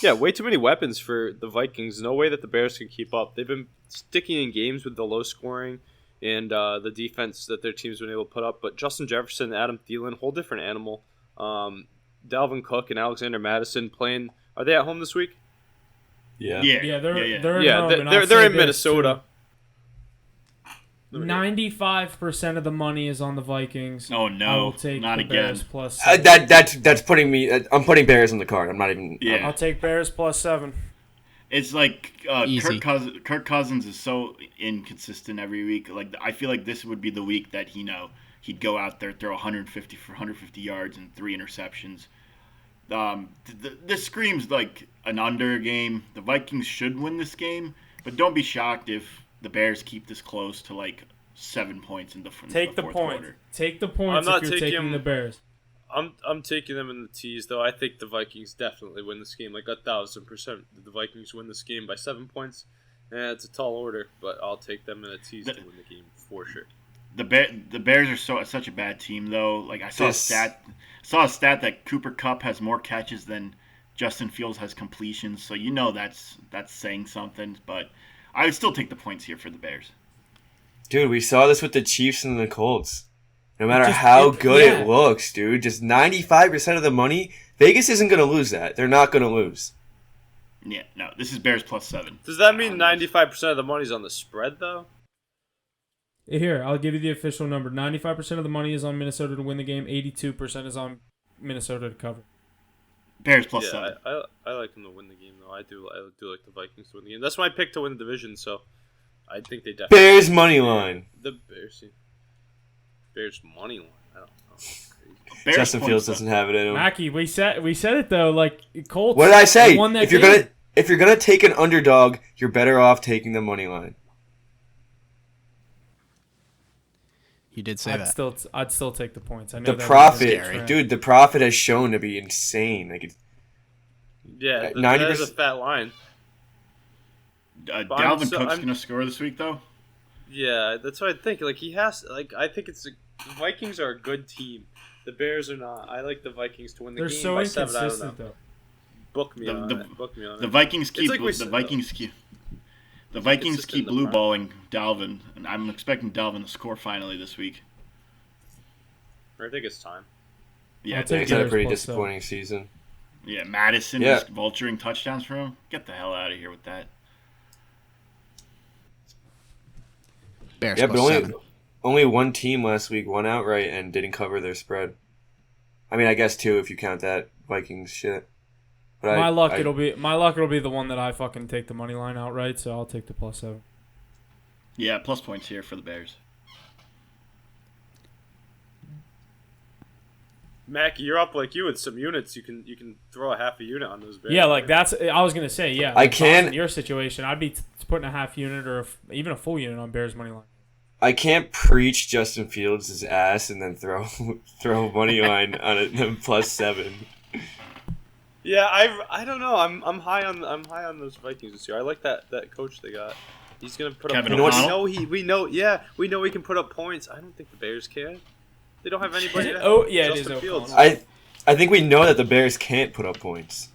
yeah, way too many weapons for the Vikings. No way that the Bears can keep up. They've been sticking in games with the low scoring and the defense that their team's been able to put up. But Justin Jefferson and Adam Thielen, whole different animal. Dalvin Cook and Alexander Madison playing. Are they at home this week? Yeah. They're in Minnesota. 95% of the money is on the Vikings. Oh no, I will take not the again. Bears plus That's putting me. I'm putting Bears on the card. I'm not even. Yeah. I'll take Bears +7. It's like Easy. Kirk Cousins is so inconsistent every week. Like I feel like this would be the week that he'd go out there, throw 150 yards and 3 interceptions. This screams like an under game. The Vikings should win this game, but don't be shocked if the Bears keep this close to like 7 points in the fourth quarter. Take the points if you're taking the Bears. I'm taking them in the tease, though. I think the Vikings definitely win this game, like 1,000%. The Vikings win this game by 7 points. It's a tall order, but I'll take them in a tease to win the game for sure. The Bears are such a bad team, though. Like I saw a stat that Cooper Kupp has more catches than Justin Fields has completions. So that's saying something. But I would still take the points here for the Bears. Dude, we saw this with the Chiefs and the Colts. No matter how good it looks, dude, just 95% of the money, Vegas isn't going to lose that. They're not going to lose. Yeah, no, this is Bears +7. Does that mean 95% of the money's on the spread, though? Here, I'll give you the official number. 95% of the money is on Minnesota to win the game. 82% is on Minnesota to cover. Bears +7. I like them to win the game, though. I do like the Vikings to win the game. That's my pick to win the division, so I think they definitely... Bears money line. The Bears money line. I don't know. Bears Justin Fields doesn't have it in him. Mackie, we said it though. Like Colts. What did I say? Won that If you're gonna take an underdog, you're better off taking the money line. You did say that. I'd still take the points. I know The that profit, dude. The profit has shown to be insane. Like it's Yeah, 90%. that is a fat line. Dalvin Cook's gonna score this week, though. Yeah, that's what I think. Like he has. Like I think the Vikings are a good team. The Bears are not. I like the Vikings to win the They're game so by 7. inconsistent, I don't know. though. Book me on it. Book me on it. The Vikings keep like the Vikings keep blue prime. balling Dalvin, and I'm expecting Dalvin to score finally this week. I think it's time. Yeah, I'll take He's had a Bears pretty plus disappointing season. yeah. Madison Yeah. is vulturing touchdowns for him. Get the hell out of here with that. Bears Yeah, plus but 7. only one team last week won outright and didn't cover their spread. I mean, I guess 2 if you count that Vikings shit. But My luck it'll be the one that I fucking take the money line outright, so I'll take the plus 7. Yeah, plus points here for the Bears. Mackie, you're up like you with some units. You can throw a half a unit on those Bears. Yeah, like that's. I was gonna say, yeah. I like, can- in your situation, I'd be putting a half unit or even a full unit on Bears money line. I can't preach Justin Fields' ass and then throw money line on a plus 7. Yeah, I don't know. I'm high on those Vikings this year. I like that coach they got. He's gonna put Kevin up. O'Connell? We know he can put up points. I don't think the Bears can. They don't have anybody. to Oh help yeah, it Justin is Fields. O'Connell. I think we know that the Bears can't put up points.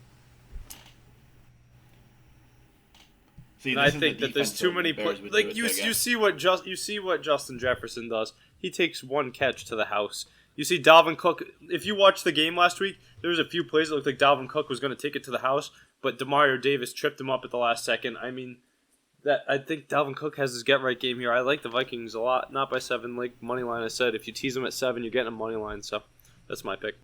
See, And this I is the think that there's defense too the many Bears would do like it, you I guess. see what Justin Jefferson does. He takes one catch to the house. You see Dalvin Cook. If you watched the game last week, there was a few plays that looked like Dalvin Cook was going to take it to the house, but Demario Davis tripped him up at the last second. I mean, that I think Dalvin Cook has his get right game here. I like the Vikings a lot, not by 7, like money line. I said if you tease them at 7, you're getting a money line. So that's my pick.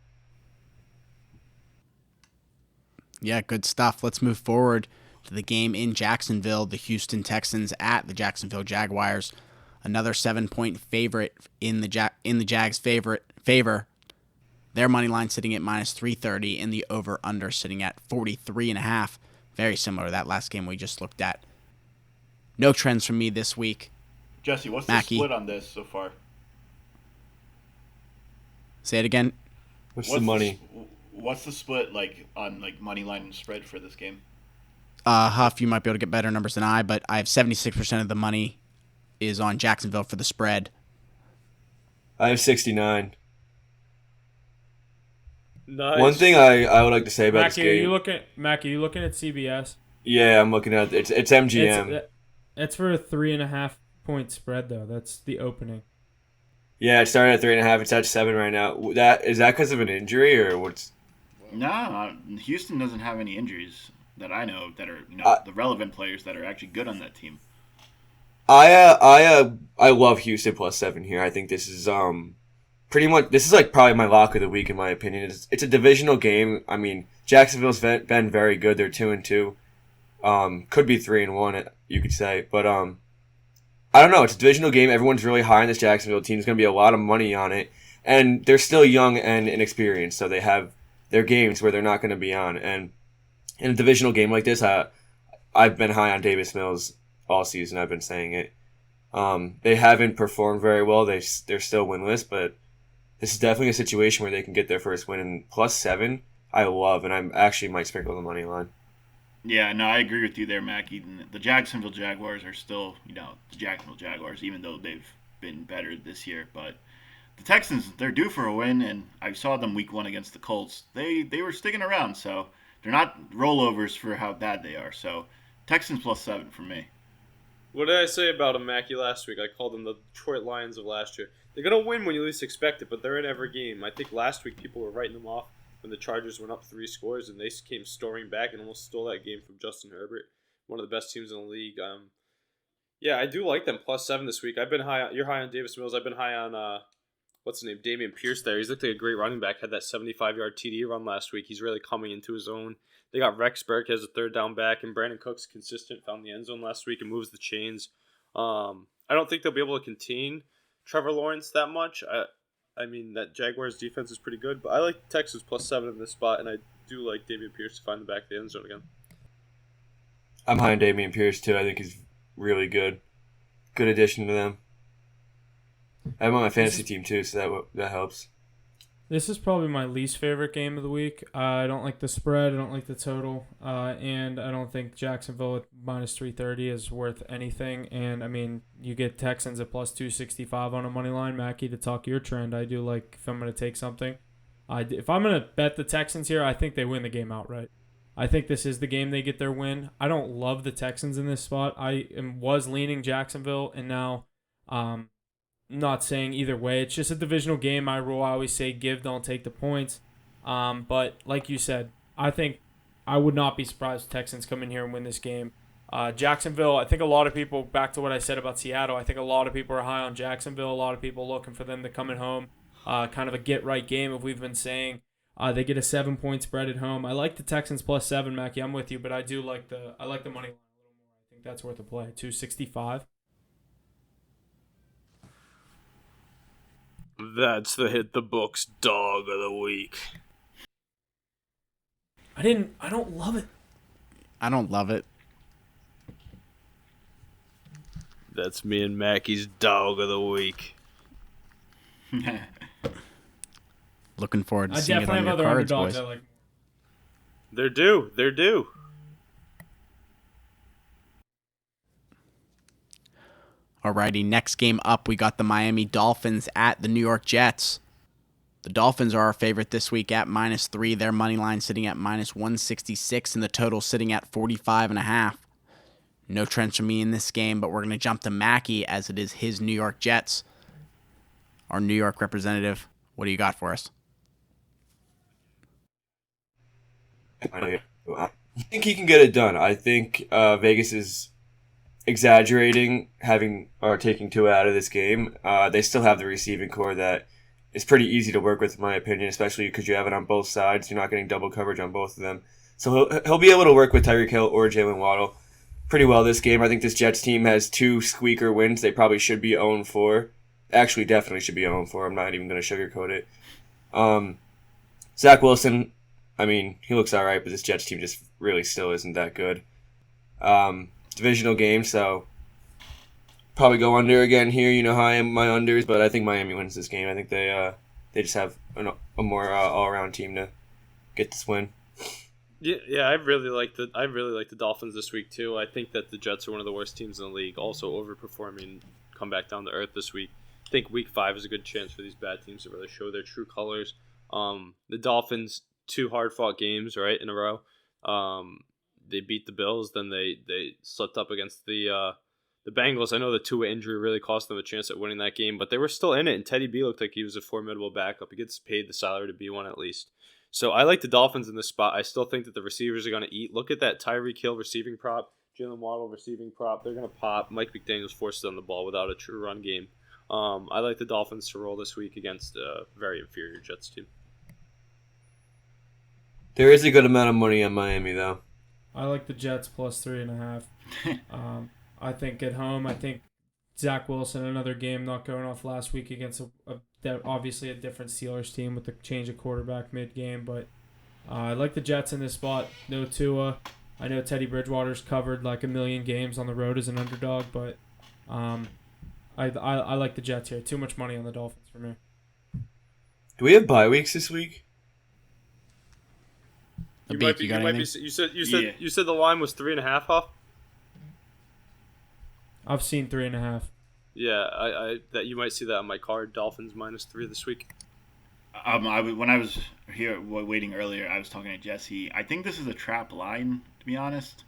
Yeah, good stuff. Let's move forward to the game in Jacksonville. The Houston Texans at the Jacksonville Jaguars. Another 7-point favorite in the Jags' favor. Their money line sitting at minus 330 and the over/under sitting at 43.5. Very similar to that last game we just looked at. No trends from me this week. Jesse, what's Mackie. the split on this so far? Say it again. What's the money? What's the split like on like money line and spread for this game? Huff, you might be able to get better numbers than I, but I have 76% of the money is on Jacksonville for the spread. I have 69. Nice. One thing I would like to say about this Mackie, are game. you looking at CBS? Yeah, I'm looking at it's MGM. It's for a 3.5 point spread though. That's the opening. Yeah, it started at 3.5. It's at 7 right now. Is that because of an injury or what's? No, Houston doesn't have any injuries that I know that are the relevant players that are actually good on that team. I love Houston plus 7 here. I think this is pretty much like probably my lock of the week in my opinion. It's a divisional game. I mean, Jacksonville's been very good. They're 2-2. Could be 3-1. You could say, but I don't know. It's a divisional game. Everyone's really high on this Jacksonville team. There's going to be a lot of money on it, and they're still young and inexperienced, so they have their games where they're not going to be on. And in a divisional game like this, I've been high on Davis Mills all season. I've been saying it. They haven't performed very well. They're still winless, but this is definitely a situation where they can get their first win. And plus 7, I love, and I actually might sprinkle the money line. Yeah, no, I agree with you there, Mackie. The Jacksonville Jaguars are still, the Jacksonville Jaguars, even though they've been better this year. But the Texans, they're due for a win, and I saw them week 1 against the Colts. They were sticking around, so they're not rollovers for how bad they are. So Texans plus 7 for me. What did I say about them, Mackie, last week? I called them the Detroit Lions of last year. They're going to win when you least expect it, but they're in every game. I think last week people were writing them off when the Chargers went up 3 scores, and they came storming back and almost stole that game from Justin Herbert, one of the best teams in the league. Yeah, I do like them plus 7 this week. I've been high on, you're high on Davis Mills. I've been high on what's his name, Damian Pierce there. He's looked like a great running back. Had that 75-yard TD run last week. He's really coming into his own. They got Rex Burke as a third down back, and Brandon Cooks consistent, found the end zone last week and moves the chains. I don't think they'll be able to contain Trevor Lawrence that much. I mean, that Jaguars defense is pretty good, but I like Texas plus 7 in this spot, and I do like Damian Pierce to find the back of the end zone again. I'm high on Damian Pierce too. I think he's really good. Good addition to them. I have him on my fantasy team too, so that helps. This is probably my least favorite game of the week. I don't like the spread. I don't like the total. And I don't think Jacksonville at minus 330 is worth anything. And, I mean, you get Texans at plus 265 on a money line. Mackie, to talk your trend, I do like if I'm going to take something. If I'm going to bet the Texans here, I think they win the game outright. I think this is the game they get their win. I don't love the Texans in this spot. Was leaning Jacksonville, and now not saying either way. It's just a divisional game. My rule, I always say give, don't take the points. But like you said, I think I would not be surprised if Texans come in here and win this game. Jacksonville, I think a lot of people, back to what I said about Seattle, I think a lot of people are high on Jacksonville. A lot of people looking for them to come at home. Kind of a get-right game, if we've been saying. They get a 7-point spread at home. I like the Texans plus 7, Mackie. I'm with you, but I do like the money line a little more. I think that's worth a play. 265. That's the Hit the Books dog of the week. I don't love it. I don't love it. That's me and Mackie's dog of the week. Looking forward to I seeing it definitely on have your other cards, underdogs boys. I like. They're due. They're due. Alrighty, next game up, we got the Miami Dolphins at the New York Jets. The Dolphins are our favorite this week at minus 3. Their money line sitting at minus 166, and the total sitting at 45.5. No trends from me in this game, but we're going to jump to Mackie as it is his New York Jets. Our New York representative, what do you got for us? I think he can get it done. I think Vegas is exaggerating taking Tua out of this game. They still have the receiving core that is pretty easy to work with, in my opinion, especially because you have it on both sides. You're not getting double coverage on both of them. So he'll be able to work with Tyreek Hill or Jalen Waddle pretty well this game. I think this Jets team has 2 squeaker wins. They probably should be 0-4. Actually, definitely should be 0-4. I'm not even going to sugarcoat it. Zach Wilson, I mean, he looks all right, but this Jets team just really still isn't that good. Divisional game, so probably go under again here. You know how I am my unders, but I think Miami wins this game. I think they just have a more all-around team to get this win. Yeah, I really like the Dolphins this week too. I think that the Jets are one of the worst teams in the league, also overperforming, come back down to earth this week. I think week 5 is a good chance for these bad teams to really show their true colors. The Dolphins, 2 hard-fought games right in a row. They beat the Bills, then they slipped up against the Bengals. I know the Tua injury really cost them a chance at winning that game, but they were still in it, and Teddy B looked like he was a formidable backup. He gets paid the salary to be one at least. So I like the Dolphins in this spot. I still think that the receivers are going to eat. Look at that Tyreek Hill receiving prop, Jalen Waddle receiving prop. They're going to pop. Mike McDaniel's forced on the ball without a true run game. I like the Dolphins to roll this week against a very inferior Jets team. There is a good amount of money on Miami, though. I like the Jets plus 3.5. I think at home, I think Zach Wilson, another game not going off last week against obviously a different Steelers team with the change of quarterback mid-game, but I like the Jets in this spot. No Tua. I know Teddy Bridgewater's covered like a million games on the road as an underdog, but I like the Jets here. Too much money on the Dolphins for me. Do we have bye weeks this week? You said the line was 3.5, Huff? I've seen 3.5. Yeah, I that you might see that on my card. Dolphins -3 this week. When I was here waiting earlier, I was talking to Jesse. I think this is a trap line, to be honest.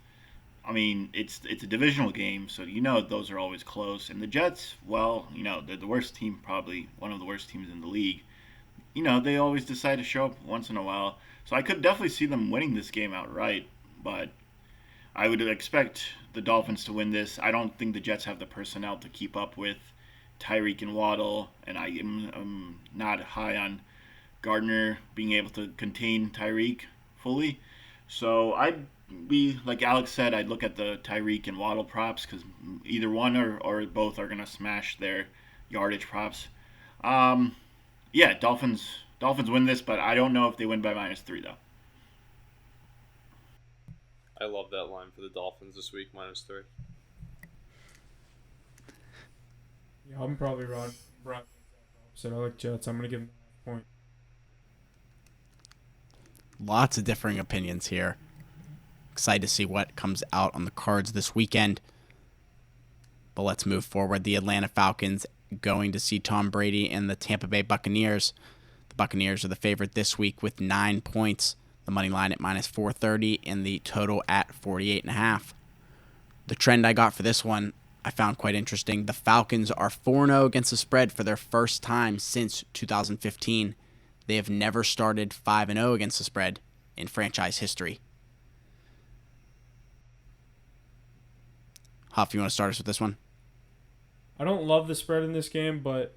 I mean, it's a divisional game, so those are always close. And the Jets, well, they're the worst team, probably one of the worst teams in the league. They always decide to show up once in a while. So I could definitely see them winning this game outright, but I would expect the Dolphins to win this. I don't think the Jets have the personnel to keep up with Tyreek and Waddle, and I am not high on Gardner being able to contain Tyreek fully. So I'd be, like Alex said, I'd look at the Tyreek and Waddle props because either one or both are going to smash their yardage props. Yeah, Dolphins win this, but I don't know if they win by -3, though. I love that line for the Dolphins this week, -3. Yeah, I'm probably Brown. So I like Jets. I'm going to give them a point. Lots of differing opinions here. Excited to see what comes out on the cards this weekend. But let's move forward. The Atlanta Falcons going to see Tom Brady and the Tampa Bay Buccaneers. The Buccaneers are the favorite this week with 9 points. The money line at minus 430 and the total at 48.5. The trend I got for this one I found quite interesting. The Falcons are 4-0 against the spread for their first time since 2015. They have never started 5-0 against the spread in franchise history. Huff, you want to start us with this one? I don't love the spread in this game, but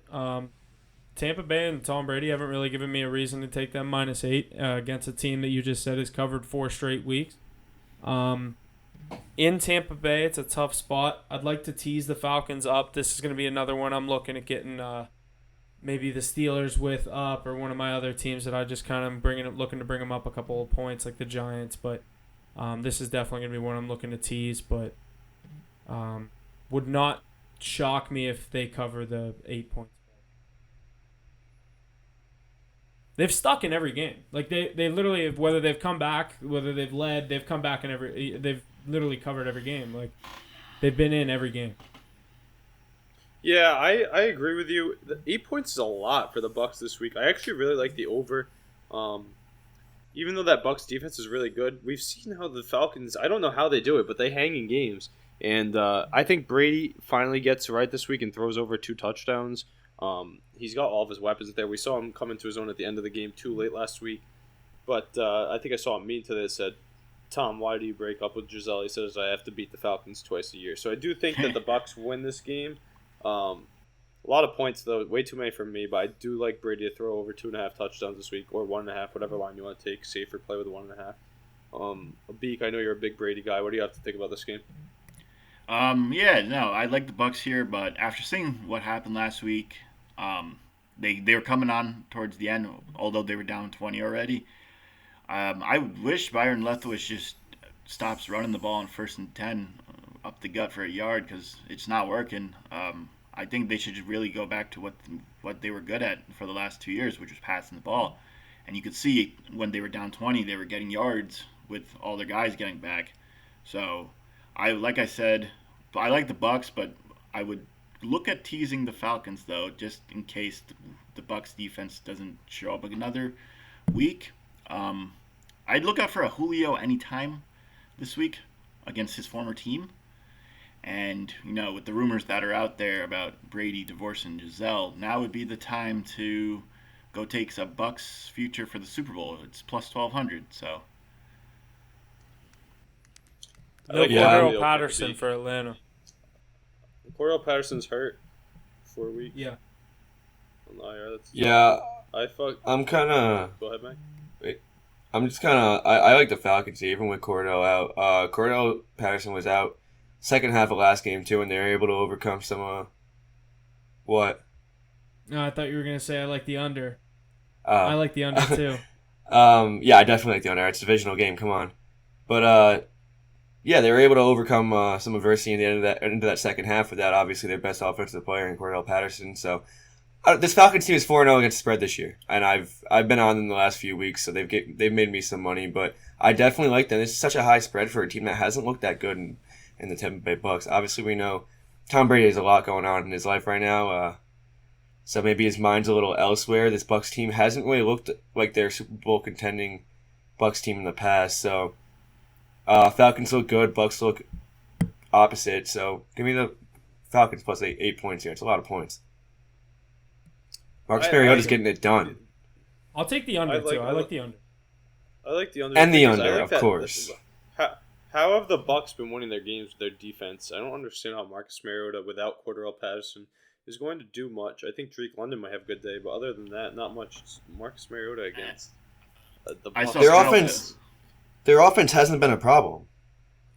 Tampa Bay and Tom Brady haven't really given me a reason to take them -8 against a team that you just said has covered 4 straight weeks. In Tampa Bay, it's a tough spot. I'd like to tease the Falcons up. This is going to be another one I'm looking at getting maybe the Steelers with up or one of my other teams that I just kind of looking to bring them up a couple of points like the Giants. But this is definitely going to be one I'm looking to tease, but would not shock me if they cover the 8 points. They've stuck in every game. Like they literally, whether they've come back, whether they've led, they've come back in every. They've literally covered every game. Like they've been in every game. Yeah, I agree with you. The 8 points is a lot for the Bucs this week. I actually really like the over. Even though that Bucs defense is really good, we've seen how the Falcons. I don't know how they do it, but they hang in games. And I think Brady finally gets it right this week and throws over 2 touchdowns. He's got all of his weapons there. We saw him come into his own at the end of the game too late last week. But I think I saw a meme today that said, Tom, why do you break up with Giselle? He says, I have to beat the Falcons twice a year. So I do think that the Bucs win this game. A lot of points, though. Way too many for me. But I do like Brady to throw over 2.5 touchdowns this week, or 1.5, whatever line you want to take. Safer play with 1.5. Beak, I know you're a big Brady guy. What do you have to think about this game? I like the Bucs here, but after seeing what happened last week, they were coming on towards the end, although they were down 20 already. I wish Byron Leftwich just stops running the ball on 1st and 10 up the gut for a yard because it's not working. I think they should really go back to what they were good at for the last 2 years, which was passing the ball. And you could see when they were down 20, they were getting yards with all their guys getting back. So, like I said, I like the Bucs, but I would look at teasing the Falcons though, just in case the Bucs defense doesn't show up another week. I'd look out for a Julio anytime this week against his former team. And, with the rumors that are out there about Brady divorcing Giselle, now would be the time to go take a Bucs future for the Super Bowl. It's plus 1,200, so. No Cordell Patterson for Atlanta. Cordell Patterson's hurt 4 weeks. Yeah. I'm kind of. Go ahead, Mike. Wait. I'm just kind of. I like the Falcons even with Cordell out. Cordell Patterson was out second half of last game too, and they were able to overcome some. What? No, I thought you were gonna say I like the under. I like the under too. Yeah, I definitely like the under. It's a divisional game. Come on, but yeah, they were able to overcome some adversity in the end of that second half without obviously their best offensive player in Cordell Patterson. So this Falcons team is 4-0 against the spread this year, and I've been on them the last few weeks, so they've made me some money. But I definitely like them. This is such a high spread for a team that hasn't looked that good in the Tampa Bay Bucs. Obviously, we know Tom Brady has a lot going on in his life right now, so maybe his mind's a little elsewhere. This Bucs team hasn't really looked like their Super Bowl contending Bucs team in the past, so. Falcons look good, Bucs look opposite, so give me the Falcons plus 8 points here. It's a lot of points. Marcus Mariota's getting it done. I'll take the under, too. I like the under. I like the under. And the under, of course. How have the Bucs been winning their games with their defense? I don't understand how Marcus Mariota, without Cordell Patterson, is going to do much. I think Drake London might have a good day, but other than that, not much. It's Marcus Mariota against the Bucs. Their offense hasn't been a problem.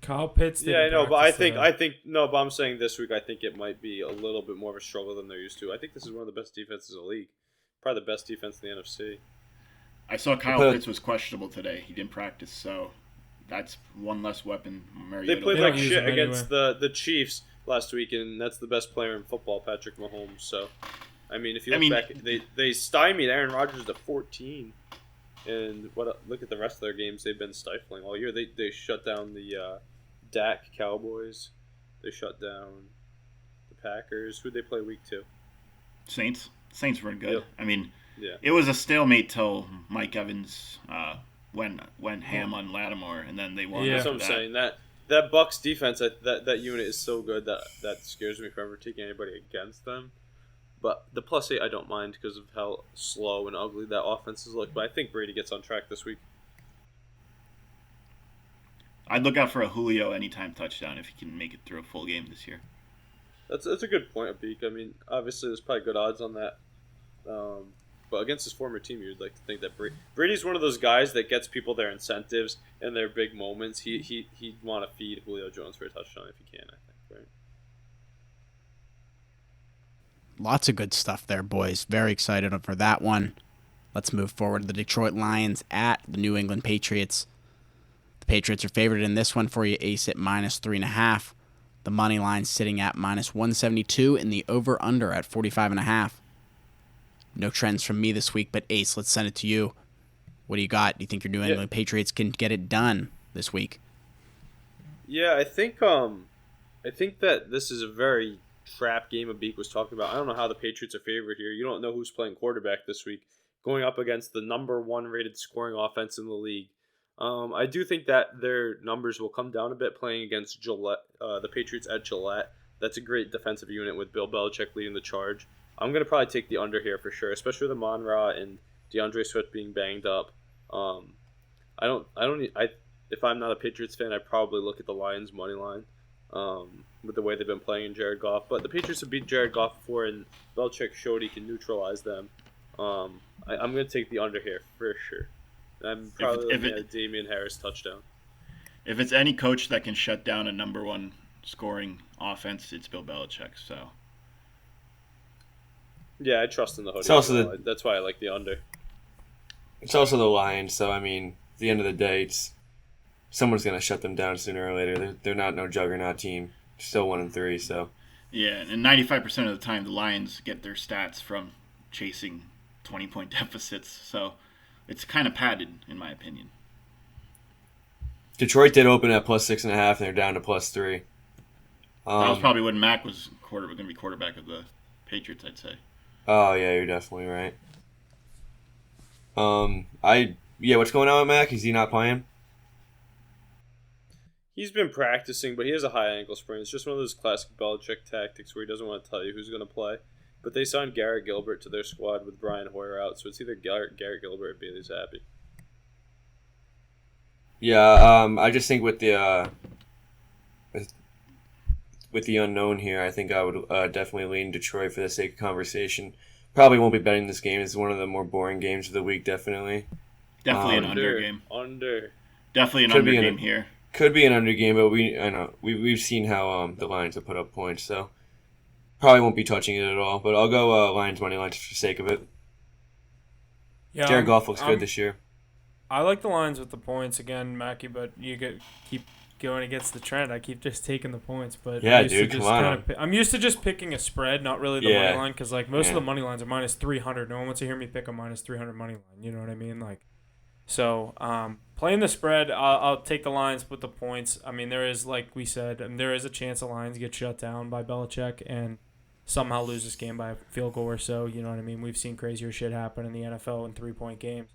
Kyle Pitts. Yeah, I know, but but I'm saying this week I think it might be a little bit more of a struggle than they're used to. I think this is one of the best defenses in the league, probably the best defense in the NFC. I saw Kyle Pitts was questionable today. He didn't practice, so that's one less weapon. They played like shit against the Chiefs last week, and that's the best player in football, Patrick Mahomes. So I mean, if you look back, they stymied Aaron Rodgers to 14, and look at the rest of their games. They've been stifling all year. They shut down the Dak Cowboys. They shut down the Packers. Who'd they play week 2? Saints. Saints were good. Yep. I mean, Yeah. it was a stalemate till Mike Evans went ham on Lattimore, and then they won. Yeah. That's what I'm saying. That Bucs defense, that unit is so good that scares me from ever taking anybody against them. But the +8 I don't mind because of how slow and ugly that offense has looked. But I think Brady gets on track this week. I'd look out for a Julio anytime touchdown if he can make it through a full game this year. That's a good point, Abik. I mean, obviously there's probably good odds on that. But against his former team, you'd like to think that Brady's one of those guys that gets people their incentives and their big moments. He'd want to feed Julio Jones for a touchdown if he can, I think, right? Lots of good stuff there, boys. Very excited for that one. Let's move forward. The Detroit Lions at the New England Patriots. The Patriots are favored in this one for you, Ace, at -3.5. The money line sitting at -172 and the over-under at 45.5. No trends from me this week, but Ace, let's send it to you. What do you got? Do you think your New England Patriots can get it done this week? Yeah, I think that this is a very trap game Abik was talking about. I don't know how the Patriots are favored here. You don't know who's playing quarterback this week, going up against the number 1 rated scoring offense in the league. I do think that their numbers will come down a bit playing against Gillette, the Patriots at Gillette. That's a great defensive unit with Bill Belichick leading the charge. I'm going to probably take the under here for sure, especially with Amon-Ra and DeAndre Swift being banged up. If I'm not a Patriots fan, I'd probably look at the Lions money line with the way they've been playing in Jared Goff. But the Patriots have beat Jared Goff before, and Belichick showed he can neutralize them. I'm going to take the under here for sure. I'm probably looking at a Damian Harris touchdown. If it's any coach that can shut down a number 1 scoring offense, it's Bill Belichick. So. Yeah, I trust in the hoodie. That's why I like the under. It's also the Lions, so I mean, at the end of the day, someone's going to shut them down sooner or later. They're not no juggernaut team. Still 1-3, so. Yeah, and 95% of the time, the Lions get their stats from chasing 20-point deficits. So it's kind of padded, in my opinion. Detroit did open at +6.5, and they're down to +3. That was probably when Mac was going to be quarterback of the Patriots, I'd say. Oh, yeah, you're definitely right. What's going on with Mac? Is he not playing? He's been practicing, but he has a high ankle sprain. It's just one of those classic Belichick tactics where he doesn't want to tell you who's going to play. But they signed Garrett Gilbert to their squad with Brian Hoyer out, so it's either Garrett Gilbert or Bailey Zappi. Yeah, I just think with the unknown here, I think I would definitely lean Detroit for the sake of conversation. Probably won't be betting this game. It's one of the more boring games of the week, definitely. Definitely an under game. Definitely an under game here. Could be an under game, but we've seen how the Lions have put up points, so probably won't be touching it at all. But I'll go Lions money line just for the sake of it. Yeah, Jared Goff looks good this year. I like the Lions with the points again, Mackie, but you keep going against the trend. I keep just taking the points, but yeah, dude, come on. I'm used to just picking a spread, not really the money line, because like most of the money lines are -300. No one wants to hear me pick a -300 money line. You know what I mean? Like, so playing the spread, I'll take the Lions with the points. I mean, there is, like we said, there is a chance the Lions get shut down by Belichick and somehow lose this game by a field goal or so. You know what I mean? We've seen crazier shit happen in the NFL in 3-point games.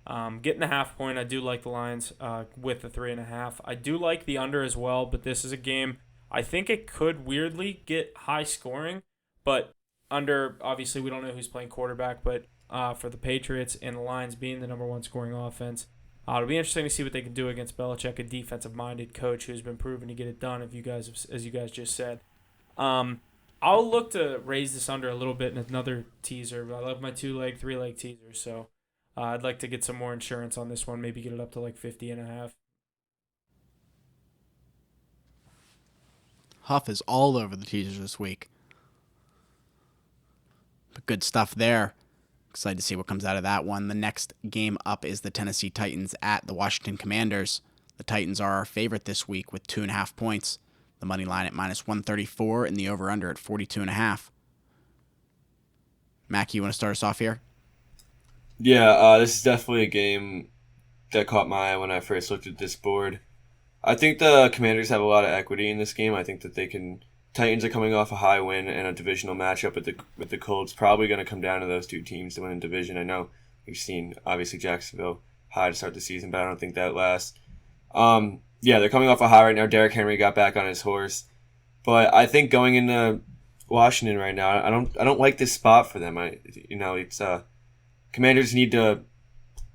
Getting the half point, I do like the Lions with the 3.5. I do like the under as well, but this is a game I think it could weirdly get high scoring, but under, obviously we don't know who's playing quarterback, but for the Patriots and the Lions being the number 1 scoring offense, it'll be interesting to see what they can do against Belichick, a defensive-minded coach who's been proven to get it done, as you guys just said. I'll look to raise this under a little bit in another teaser. I love my 2-leg, 3-leg teasers, so I'd like to get some more insurance on this one, maybe get it up to like 50.5. Huff is all over the teasers this week. But good stuff there. Excited to see what comes out of that one. The next game up is the Tennessee Titans at the Washington Commanders. The Titans are our favorite this week with 2.5 points. The money line at -134 and the over-under at 42.5. Mackie, you want to start us off here? Yeah, this is definitely a game that caught my eye when I first looked at this board. I think the Commanders have a lot of equity in this game. I think that they can. Titans are coming off a high win and a divisional matchup with the Colts. Probably going to come down to those two teams to win a division. I know we've seen obviously Jacksonville high to start the season, but I don't think that lasts. Yeah, they're coming off a high right now. Derrick Henry got back on his horse, but I think going into Washington right now, I don't like this spot for them. It's Commanders need to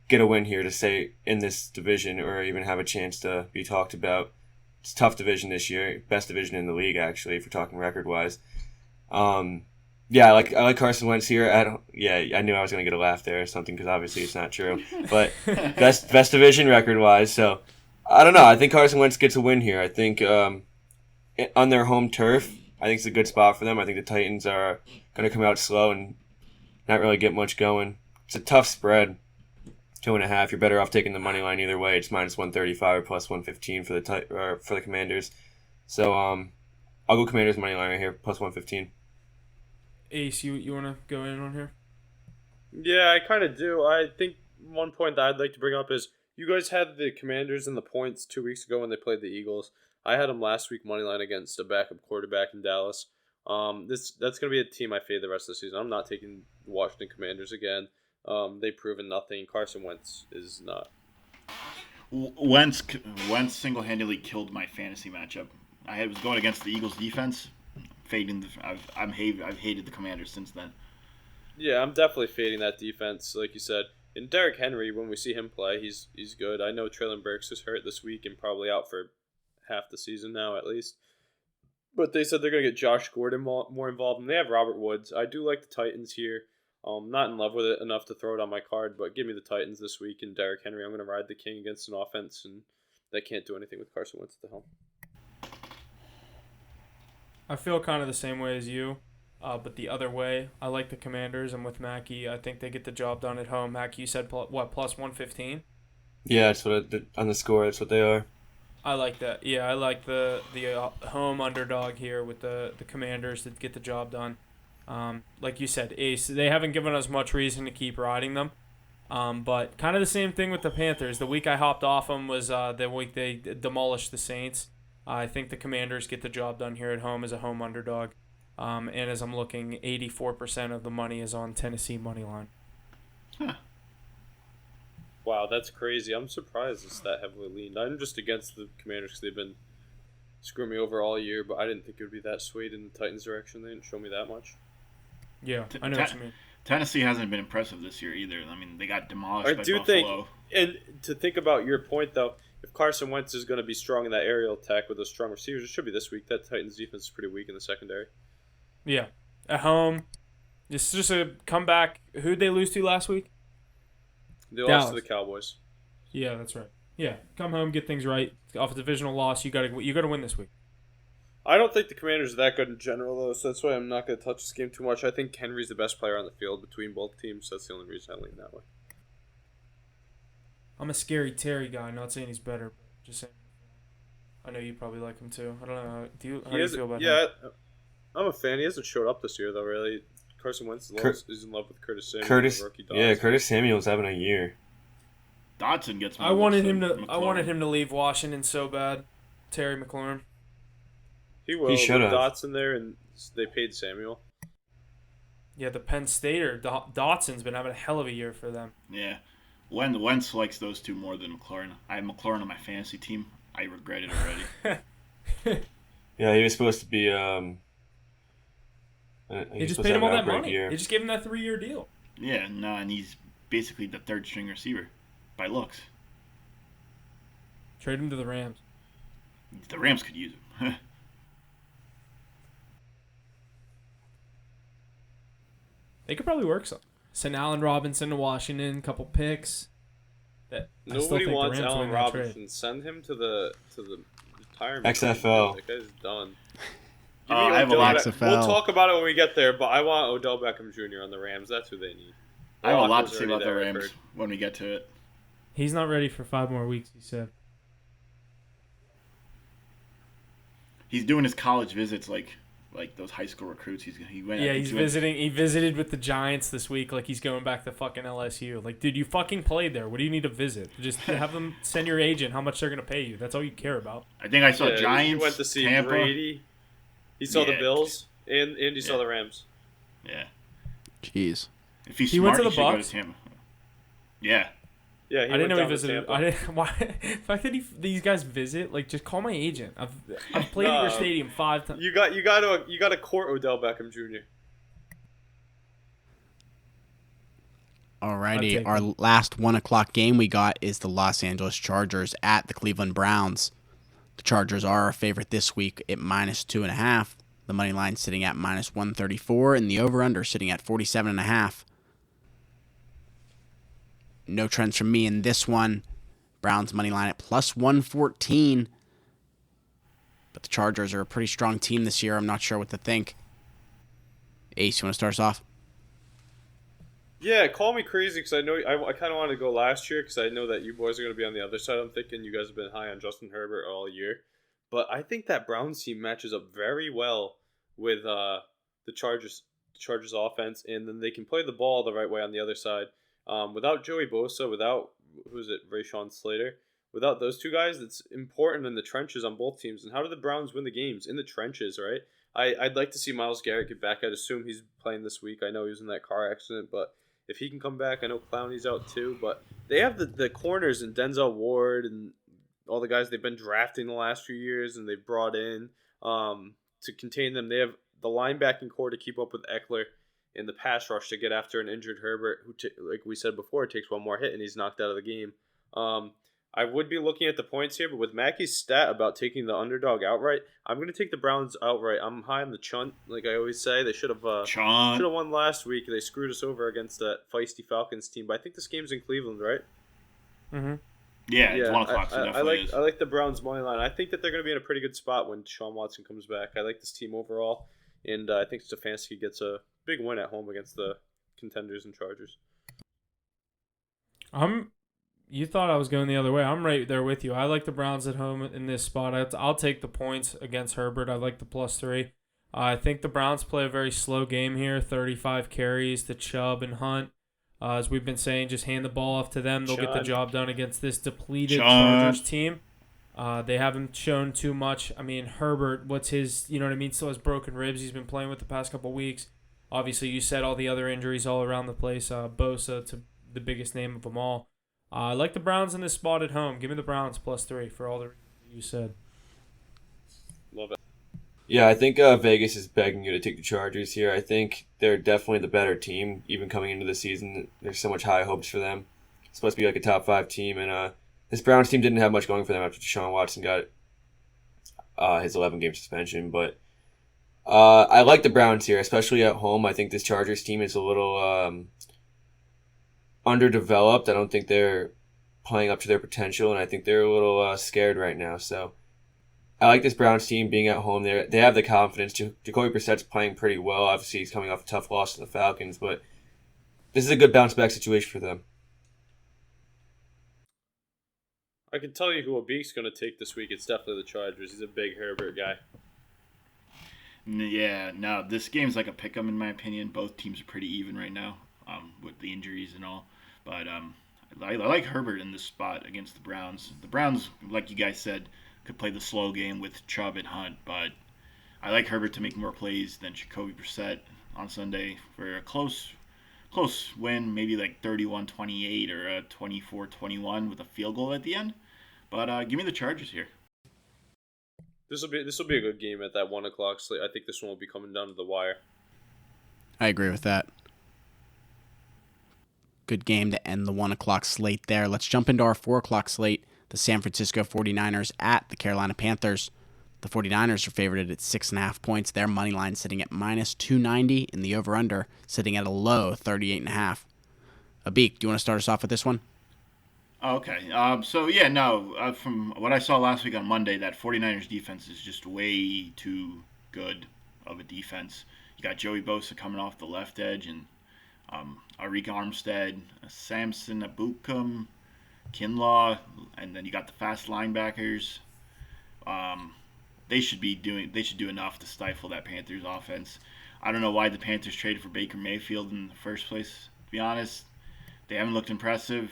get a win here to stay in this division or even have a chance to be talked about. It's a tough division this year, best division in the league actually, if we're talking record wise. Yeah, I like Carson Wentz here. I knew I was gonna get a laugh there or something because obviously it's not true. But best division record wise, so I don't know. I think Carson Wentz gets a win here. I think on their home turf, I think it's a good spot for them. I think the Titans are gonna come out slow and not really get much going. It's a tough spread. 2.5. You're better off taking the money line either way. It's minus 135 or plus 115 for the Commanders. So I'll go Commanders money line right here, plus 115. Ace, you want to go in on here? Yeah, I kind of do. I think one point that I'd like to bring up is you guys had the Commanders in the points 2 weeks ago when they played the Eagles. I had them last week money line against a backup quarterback in Dallas. That's going to be a team I fade the rest of the season. I'm not taking the Washington Commanders again. They've proven nothing. Carson Wentz is not. Wentz single-handedly killed my fantasy matchup. I was going against the Eagles defense, fading. I've hated the Commanders since then. Yeah, I'm definitely fading that defense, like you said. And Derrick Henry, when we see him play, he's good. I know Traylon Burks is hurt this week and probably out for half the season now at least. But they said they're going to get Josh Gordon more involved, and they have Robert Woods. I do like the Titans here. Not in love with it enough to throw it on my card, but give me the Titans this week and Derrick Henry. I'm going to ride the king against an offense, and they can't do anything with Carson Wentz at the helm. I feel kind of the same way as you, but the other way. I like the Commanders. I'm with Mackie. I think they get the job done at home. Mackie, you said plus 115? Yeah, that's on the score. That's what they are. I like that. Yeah, I like the home underdog here with the Commanders to get the job done. Like you said, Ace, they haven't given us much reason to keep riding them. But kind of the same thing with the Panthers. The week I hopped off them was the week they demolished the Saints. I think the Commanders get the job done here at home as a home underdog. And as I'm looking, 84% of the money is on Tennessee money line. Huh. Wow, that's crazy. I'm surprised it's that heavily leaned. I'm just against the Commanders because they've been screwing me over all year, but I didn't think it would be that swayed in the Titans' direction. They didn't show me that much. Yeah, I know what you mean. Tennessee hasn't been impressive this year either. I mean, they got demolished by Buffalo. Think, and to think about your point, though, if Carson Wentz is going to be strong in that aerial attack with those strong receivers, it should be this week. That Titans defense is pretty weak in the secondary. Yeah. At home, it's just a comeback. Who'd they lose to last week? They lost to the Cowboys. Yeah, that's right. Yeah, come home, get things right. Off a divisional loss, you got to win this week. I don't think the Commanders are that good in general, though, so that's why I'm not going to touch this game too much. I think Henry's the best player on the field between both teams, so that's the only reason I lean that way. I'm a scary Terry guy, not saying he's better, but just saying. I know you probably like him too. I don't know. How do you feel about him? Yeah, I'm a fan. He hasn't showed up this year, though, really. Carson Wentz is in love with Curtis Samuel. Curtis Samuel's having a year. Dotson gets. I wanted him to leave Washington so bad. Terry McLaurin. He will. He should have. Dotson there, and they paid Samuel. Yeah, the Penn Stater Dotson's been having a hell of a year for them. Yeah, Wentz likes those two more than McLaurin. I have McLaurin on my fantasy team. I regret it already. Yeah, he was supposed to be. They just paid him all that money. They just gave him that 3-year deal. Yeah, no, and he's basically the third string receiver by looks. Trade him to the Rams. The Rams could use him. They could probably work some. Send Allen Robinson to Washington, couple picks. Nobody wants Allen Robinson. Send him to the retirement. XFL. That guy's done. I have XFL. We'll talk about it when we get there, but I want Odell Beckham Jr. on the Rams. That's who they need. I have a lot to say about the Rams when we get to it. He's not ready for 5 more weeks, he said. He's doing his college visits like like those high school recruits. He went. Yeah, he's visiting. He visited with the Giants this week. Like he's going back to fucking LSU. Like, dude, you fucking played there. What do you need to visit? Just have them send your agent how much they're gonna pay you. That's all you care about. I think I saw Giants. He went to see Tampa. Brady. He saw the Bills and he saw the Rams. Yeah. Jeez. If he's He smart, went to the he should go Bucs? to Tampa. Yeah. Yeah, I didn't know he down to visited. Tampa. I didn't. Why? The fact that these guys visit, like, just call my agent. I've played at your stadium 5 times. You got to court Odell Beckham Jr. Alrighty, our last 1 o'clock game we got is the Los Angeles Chargers at the Cleveland Browns. The Chargers are our favorite this week at -2.5. The money line sitting at -134, and the over/under sitting at 47.5. No trends from me in this one. Browns money line at +114. But the Chargers are a pretty strong team this year. I'm not sure what to think. Ace, you want to start us off? Yeah, call me crazy because I know I kind of wanted to go last year because I know that you boys are going to be on the other side. I'm thinking you guys have been high on Justin Herbert all year. But I think that Browns team matches up very well with the Chargers offense, and then they can play the ball the right way on the other side. Without Joey Bosa, without Rashawn Slater, without those two guys, it's important in the trenches on both teams. And how do the Browns win the games? In the trenches, right? I'd like to see Myles Garrett get back. I'd assume he's playing this week. I know he was in that car accident, but if he can come back, I know Clowney's out too. But they have the corners and Denzel Ward and all the guys they've been drafting the last few years and they've brought in to contain them. They have the linebacking core to keep up with Eckler in the pass rush to get after an injured Herbert, who, like we said before, takes one more hit and he's knocked out of the game. I would be looking at the points here, but with Mackey's stat about taking the underdog outright, I'm going to take the Browns outright. I'm high on the chunt, like I always say. They should have won last week. They screwed us over against that feisty Falcons team, but I think this game's in Cleveland, right? Mm-hmm. Yeah, it's 1 o'clock, so definitely is. I like the Browns' money line. I think that they're going to be in a pretty good spot when Deshaun Watson comes back. I like this team overall, and I think Stefanski gets a big win at home against the contenders and Chargers. You thought I was going the other way. I'm right there with you. I like the Browns at home in this spot. I'll take the points against Herbert. I like the +3. I think the Browns play a very slow game here. 35 carries to Chubb and Hunt. As we've been saying, just hand the ball off to them. They'll get the job done against this depleted Chargers team. They haven't shown too much. I mean, Herbert, what's his, you know what I mean? Still has broken ribs. He's been playing with the past couple weeks. Obviously, you said all the other injuries all around the place. Bosa to the biggest name of them all. I like the Browns in this spot at home. Give me the Browns +3 for all the reasons you said. Love it. Yeah, I think Vegas is begging you to take the Chargers here. I think they're definitely the better team, even coming into the season. There's so much high hopes for them. It's supposed to be like a top 5 team, and this Browns team didn't have much going for them after Deshaun Watson got his 11-game suspension. But I like the Browns here, especially at home. I think this Chargers team is a little underdeveloped. I don't think they're playing up to their potential, and I think they're a little scared right now. So I like this Browns team being at home. They have the confidence. Jacoby Brissett's playing pretty well. Obviously, he's coming off a tough loss to the Falcons, but this is a good bounce-back situation for them. I can tell you who Abik's going to take this week. It's definitely the Chargers. He's a big Herbert guy. Yeah, no, this game's like a pick-em in my opinion. Both teams are pretty even right now with the injuries and all. But I like Herbert in this spot against the Browns. The Browns, like you guys said, could play the slow game with Chubb and Hunt, but I like Herbert to make more plays than Jacoby Brissett on Sunday for a close win, maybe like 31-28 or a 24-21 with a field goal at the end. But give me the Chargers here. This will be a good game at that 1 o'clock slate. I think this one will be coming down to the wire. I agree with that. Good game to end the 1 o'clock slate there. Let's jump into our 4 o'clock slate. The San Francisco 49ers at the Carolina Panthers. The 49ers are favored at 6.5 points. Their money line sitting at -290, and the over/under sitting at a low 38.5. Abik, do you want to start us off with this one? Okay. From what I saw last week on Monday, that 49ers defense is just way too good of a defense. You got Joey Bosa coming off the left edge, and Arik Armstead, Samson Abukum, Kinlaw, and then you got the fast linebackers. they should do enough to stifle that Panthers offense. I don't know why the Panthers traded for Baker Mayfield in the first place. To be honest, they haven't looked impressive.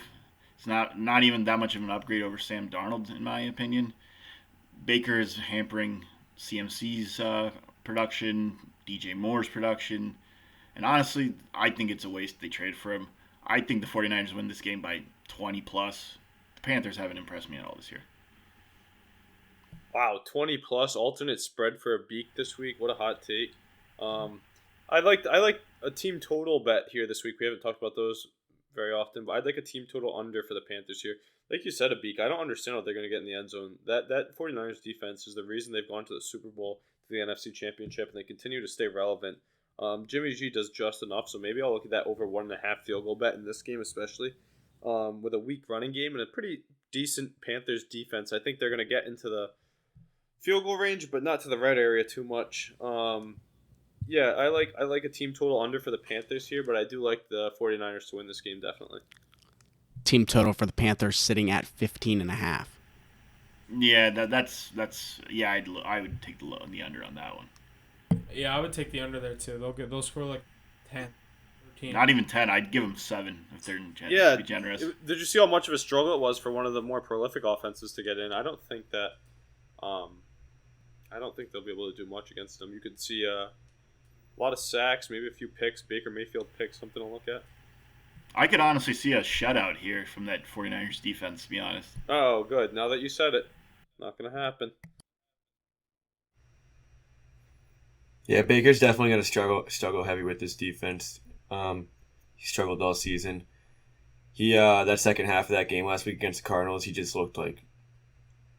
It's not even that much of an upgrade over Sam Darnold, in my opinion. Baker is hampering CMC's production, DJ Moore's production, and honestly, I think it's a waste they traded for him. I think the 49ers win this game by 20 plus. The Panthers haven't impressed me at all this year. Wow, 20 plus alternate spread for a beak this week. What a hot take. I like a team total bet here this week. We haven't talked about those very often, but I'd like a team total under for the Panthers here. Like you said, a beak. I don't understand what they're going to get in the end zone. That 49ers defense is the reason they've gone to the Super Bowl, to the NFC Championship, and they continue to stay relevant. Jimmy G does just enough, so maybe I'll look at that over 1.5 field goal bet in this game, especially with a weak running game and a pretty decent Panthers defense. I think they're going to get into the field goal range, but not to the red area too much. Yeah, I like a team total under for the Panthers here, but I do like the 49ers to win this game, definitely. Team total for the Panthers sitting at 15.5. Yeah, that's yeah. I would take the under on that one. Yeah, I would take the under there too. They'll score like 10, 13. Not even 10. I'd give them 7 if they're be generous. Did you see how much of a struggle it was for one of the more prolific offenses to get in? I don't think they'll be able to do much against them. You could see a lot of sacks, maybe a few picks, Baker Mayfield picks, something to look at. I could honestly see a shutout here from that 49ers defense, to be honest. Oh, good. Now that you said it, not going to happen. Yeah, Baker's definitely going to struggle heavy with this defense. He struggled all season. He that second half of that game last week against the Cardinals, he just looked like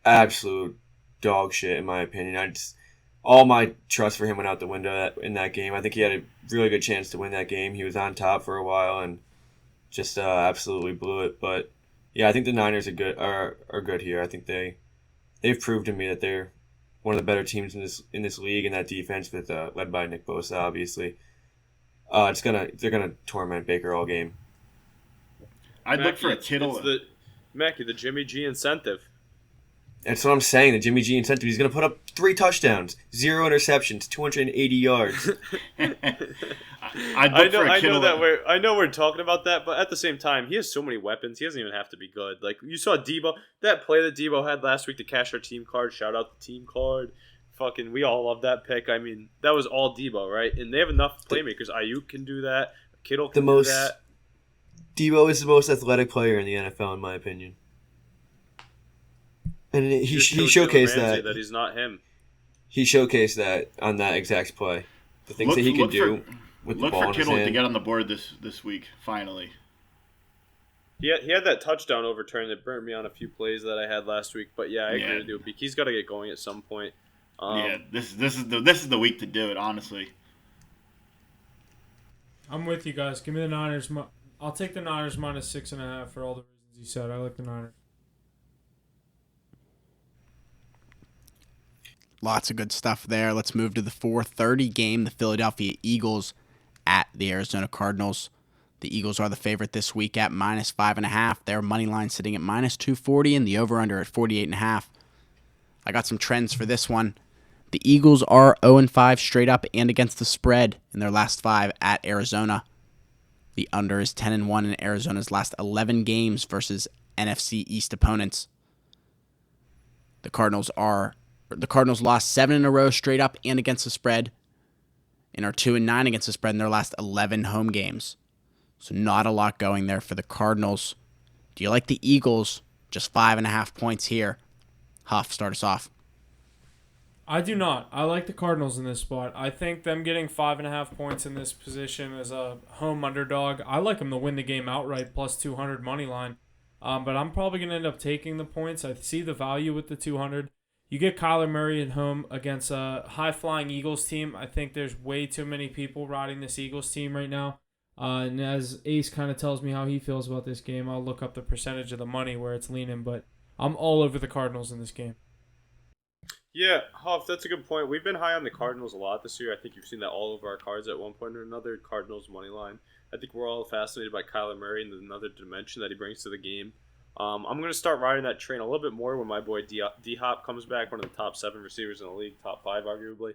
absolute dog shit, in my opinion. All my trust for him went out the window in that game. I think he had a really good chance to win that game. He was on top for a while and just absolutely blew it. But yeah, I think the Niners are good here. I think they've proved to me that they're one of the better teams in this league, and that defense with led by Nick Bosa, obviously. They're gonna torment Baker all game. I'd look for a Kittle. Mackie, the Jimmy G incentive. That's what I'm saying. The Jimmy G incentive. He's going to put up 3 touchdowns, 0 interceptions, 280 yards. I know we're talking about that, but at the same time, he has so many weapons. He doesn't even have to be good. Like you saw Debo, that play that Debo had last week to cash our team card. Shout out the team card. Fucking, we all love that pick. I mean, that was all Debo, right? And they have enough playmakers. Ayuk can do that. Kittle can do that. Debo is the most athletic player in the NFL, in my opinion. And he showcased that he's not him. He showcased that on that exact play. The things that he can do with the ball in his hand. Look for Kittle to get on the board this week, finally. He had that touchdown overturn that burnt me on a few plays that I had last week. But yeah, I agree with you. He's got to get going at some point. This is the week to do it, honestly. I'm with you guys. Give me the Niners. I'll take the Niners minus 6.5 for all the reasons you said. I like the Niners. Lots of good stuff there. Let's move to the 4:30 game. The Philadelphia Eagles at the Arizona Cardinals. The Eagles are the favorite this week at minus 5.5. Their money line sitting at minus 240 and the over-under at 48.5. I got some trends for this one. The Eagles are 0-5 straight up and against the spread in their last 5 at Arizona. The under is 10-1 in Arizona's last 11 games versus NFC East opponents. The Cardinals lost 7 in a row straight up and against the spread and are 2-9 against the spread in their last 11 home games. So not a lot going there for the Cardinals. Do you like the Eagles? Just 5.5 points here. Huff, start us off. I do not. I like the Cardinals in this spot. I think them getting 5.5 points in this position as a home underdog, I like them to win the game outright plus 200 money line. But I'm probably going to end up taking the points. I see the value with the 200. You get Kyler Murray at home against a high-flying Eagles team. I think there's way too many people riding this Eagles team right now. And as Ace kind of tells me how he feels about this game, I'll look up the percentage of the money where it's leaning. But I'm all over the Cardinals in this game. Yeah, Huff, that's a good point. We've been high on the Cardinals a lot this year. I think you've seen that all over our cards at one point or another. Cardinals money line. I think we're all fascinated by Kyler Murray and another dimension that he brings to the game. I'm going to start riding that train a little bit more when my boy D-Hop comes back, one of the top 7 receivers in the league, top 5 arguably.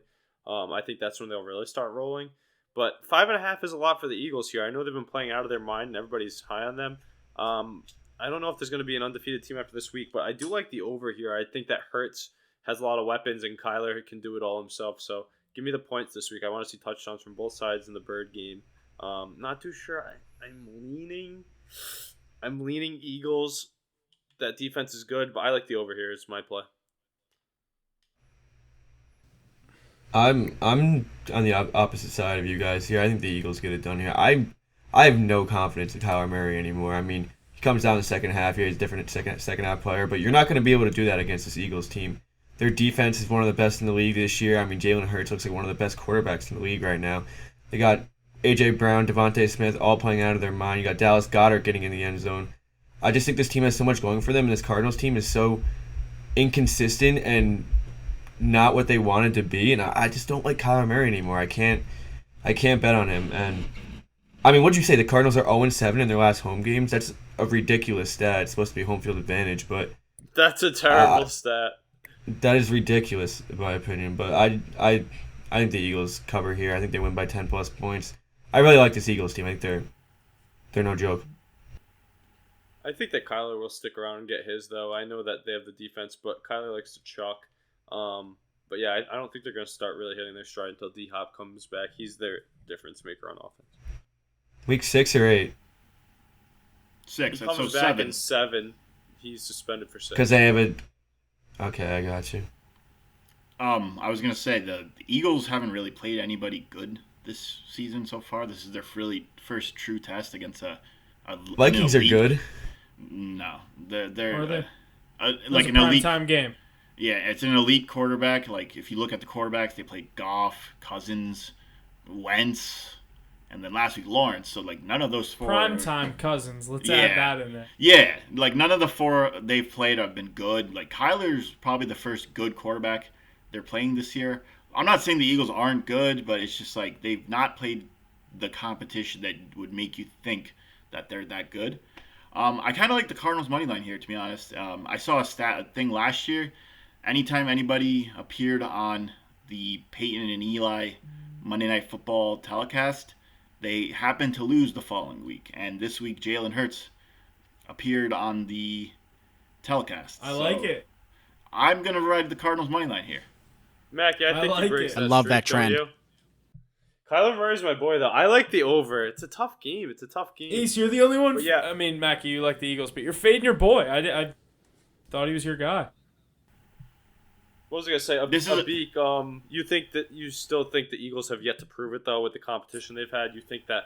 I think that's when they'll really start rolling. But 5.5 is a lot for the Eagles here. I know they've been playing out of their mind, and everybody's high on them. I don't know if there's going to be an undefeated team after this week, but I do like the over here. I think that Hurts has a lot of weapons, and Kyler can do it all himself. So give me the points this week. I want to see touchdowns from both sides in the Bird game. Not too sure. I'm leaning Eagles. That defense is good, but I like the over here. It's my play. I'm on the opposite side of you guys here. I think the Eagles get it done here. I have no confidence in Kyler Murray anymore. I mean, he comes down the second half here. He's a different second half player, but you're not going to be able to do that against this Eagles team. Their defense is one of the best in the league this year. I mean, Jalen Hurts looks like one of the best quarterbacks in the league right now. They got A.J. Brown, Devontae Smith all playing out of their mind. You got Dallas Goedert getting in the end zone. I just think this team has so much going for them, and this Cardinals team is so inconsistent and not what they wanted to be, and I just don't like Kyler Murray anymore. I can't bet on him. And I mean, what'd you say? The Cardinals are 0-7 in their last home games? That's a ridiculous stat. It's supposed to be home field advantage, but that's a terrible stat. That is ridiculous, in my opinion. But I think the Eagles cover here. I think they win by 10 plus points. I really like this Eagles team. I think they're no joke. I think that Kyler will stick around and get his, though. I know that they have the defense, but Kyler likes to chalk. But yeah, I don't think they're going to start really hitting their stride until D-Hop comes back. He's their difference maker on offense. Week 6 or 8? 6. He That's comes so back 7. in 7. He's suspended for 6. Because they have a... Okay, I got you. I was gonna say the Eagles haven't really played anybody good this season so far. This is their really first true test against a Vikings are good. No, Are they're they? like an prime elite time game. Yeah, it's an elite quarterback. Like if you look at the quarterbacks, they played Goff, Cousins, Wentz, and then last week Lawrence. So like none of those 4 Prime time Cousins. Let's Yeah. add that in there. Yeah, like none of the 4 they've played have been good. Like Kyler's probably the first good quarterback they're playing this year. I'm not saying the Eagles aren't good, but it's just like they've not played the competition that would make you think that they're that good. I kind of like the Cardinals money line here, to be honest. I saw a thing last year. Anytime anybody appeared on the Peyton and Eli Monday Night Football telecast, they happened to lose the following week. And this week, Jalen Hurts appeared on the telecast. I like it. I'm going to ride the Cardinals money line here. Mac, yeah, I think like he breaks it. that I love streak, that don't trend. you? Kyler Murray's my boy, though. I like the over. It's a tough game. Ace, you're the only one. But yeah. I mean, Mackie, you like the Eagles, but you're fading your boy. I thought he was your guy. What was I gonna say? Abik, you still think the Eagles have yet to prove it though with the competition they've had? You think that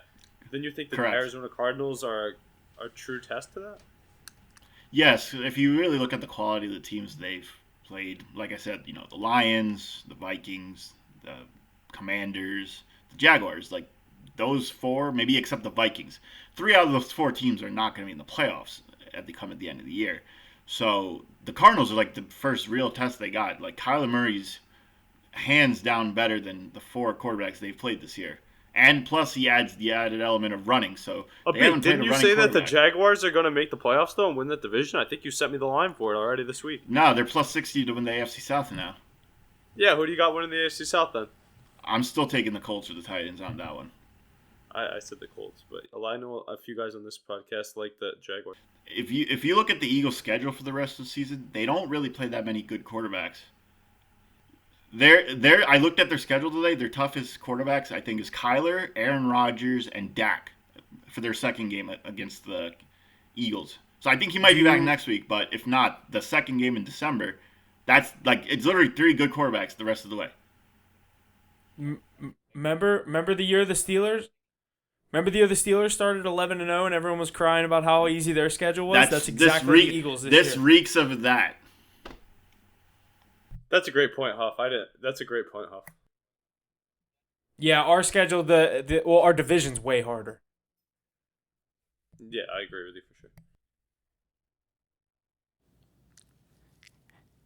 the Correct. Arizona Cardinals are a true test to that? Yes, if you really look at the quality of the teams they've played, like I said, the Lions, the Vikings, the Commanders, the Jaguars, like those 4, maybe except the Vikings, 3 out of those 4 teams are not going to be in the playoffs at the end of the year. So the Cardinals are like the first real test they got. Like Kyler Murray's hands down better than the 4 quarterbacks they've played this year. And plus he adds the added element of running. So Didn't you say that the Jaguars are going to make the playoffs though and win that division? I think you sent me the line for it already this week. No, they're plus 60 to win the AFC South now. Yeah, who do you got winning the AFC South then? I'm still taking the Colts or the Titans on that one. I said the Colts, but I know a few guys on this podcast like the Jaguars. If you look at the Eagles' schedule for the rest of the season, they don't really play that many good quarterbacks. I looked at their schedule today. Their toughest quarterbacks, I think, is Kyler, Aaron Rodgers, and Dak for their second game against the Eagles. So I think he might be back next week, but if not, the second game in December, that's like it's literally 3 good quarterbacks the rest of the way. Remember the year the Steelers? Remember the year the Steelers started 11-0 and everyone was crying about how easy their schedule was? That's exactly the Eagles this year. Reeks of that. That's a great point, Huff. That's a great point, Huff. Yeah, our schedule, our division's way harder. Yeah, I agree with you for sure.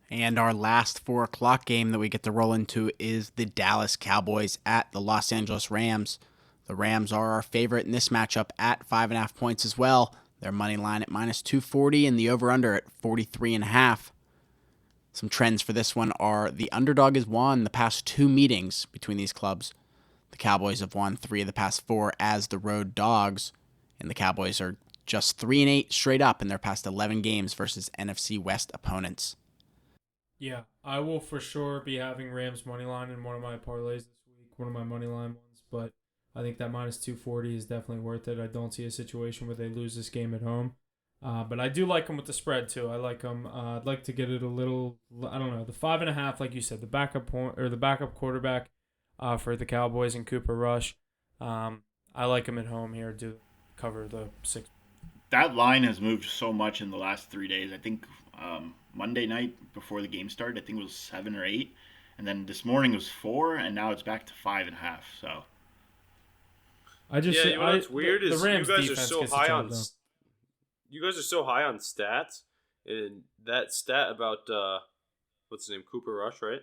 And our last 4 o'clock game that we get to roll into is the Dallas Cowboys at the Los Angeles Rams. The Rams are our favorite in this matchup at 5.5 points as well. Their money line at minus 240 and the over-under at 43.5. Some trends for this one are the underdog has won the past 2 meetings between these clubs. The Cowboys have won 3 of the past 4 as the road dogs, and the Cowboys are just 3-8 straight up in their past 11 games versus NFC West opponents. Yeah, I will for sure be having Rams money line in one of my parlays this week, one of my money line ones, but I think that minus 240 is definitely worth it. I don't see a situation where they lose this game at home. But I do like them with the spread too. I like them. I'd like to get it a little. I don't know, the 5.5, like you said, the backup quarterback for the Cowboys and Cooper Rush. I like them at home here to cover the 6. That line has moved so much in the last 3 days. I think Monday night before the game started, I think it was 7 or 8, and then this morning it was 4, and now it's back to 5.5. So you know what's weird is the Rams you guys are defense so gets the high job on. done. You guys are so high on stats, and that stat about what's his name, Cooper Rush, right?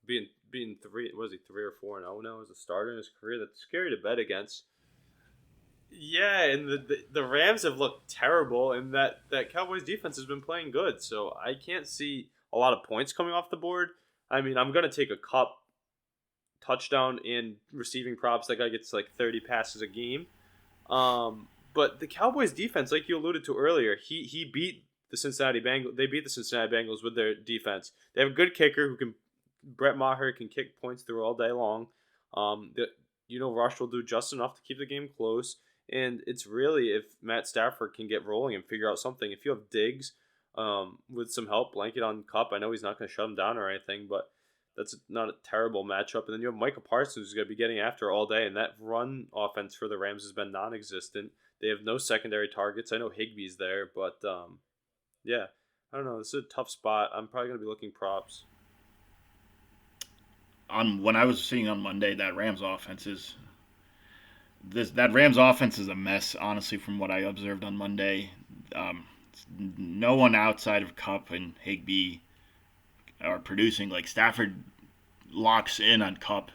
Being 3, was he 3 or 4-0 now as a starter in his career? That's scary to bet against. Yeah, and the Rams have looked terrible, and that Cowboys defense has been playing good. So I can't see a lot of points coming off the board. I mean, I'm gonna take a Cup touchdown and receiving props. That guy gets like 30 passes a game. But the Cowboys defense, like you alluded to earlier, he beat the Cincinnati Bengals. They beat the Cincinnati Bengals with their defense. They have a good kicker who can. Brett Maher can kick points through all day long. Rush will do just enough to keep the game close. And it's really if Matt Stafford can get rolling and figure out something. If you have Diggs with some help, blanket on Cup, I know he's not going to shut him down or anything, but that's not a terrible matchup. And then you have Micah Parsons who's going to be getting after all day. And that run offense for the Rams has been non-existent. They have no secondary targets. I know Higbee's there, but yeah, I don't know. This is a tough spot. I'm probably going to be looking props. When I was seeing on Monday, that Rams offense is a mess. Honestly, from what I observed on Monday, no one outside of Kupp and Higbee are producing. Like Stafford locks in on Kupp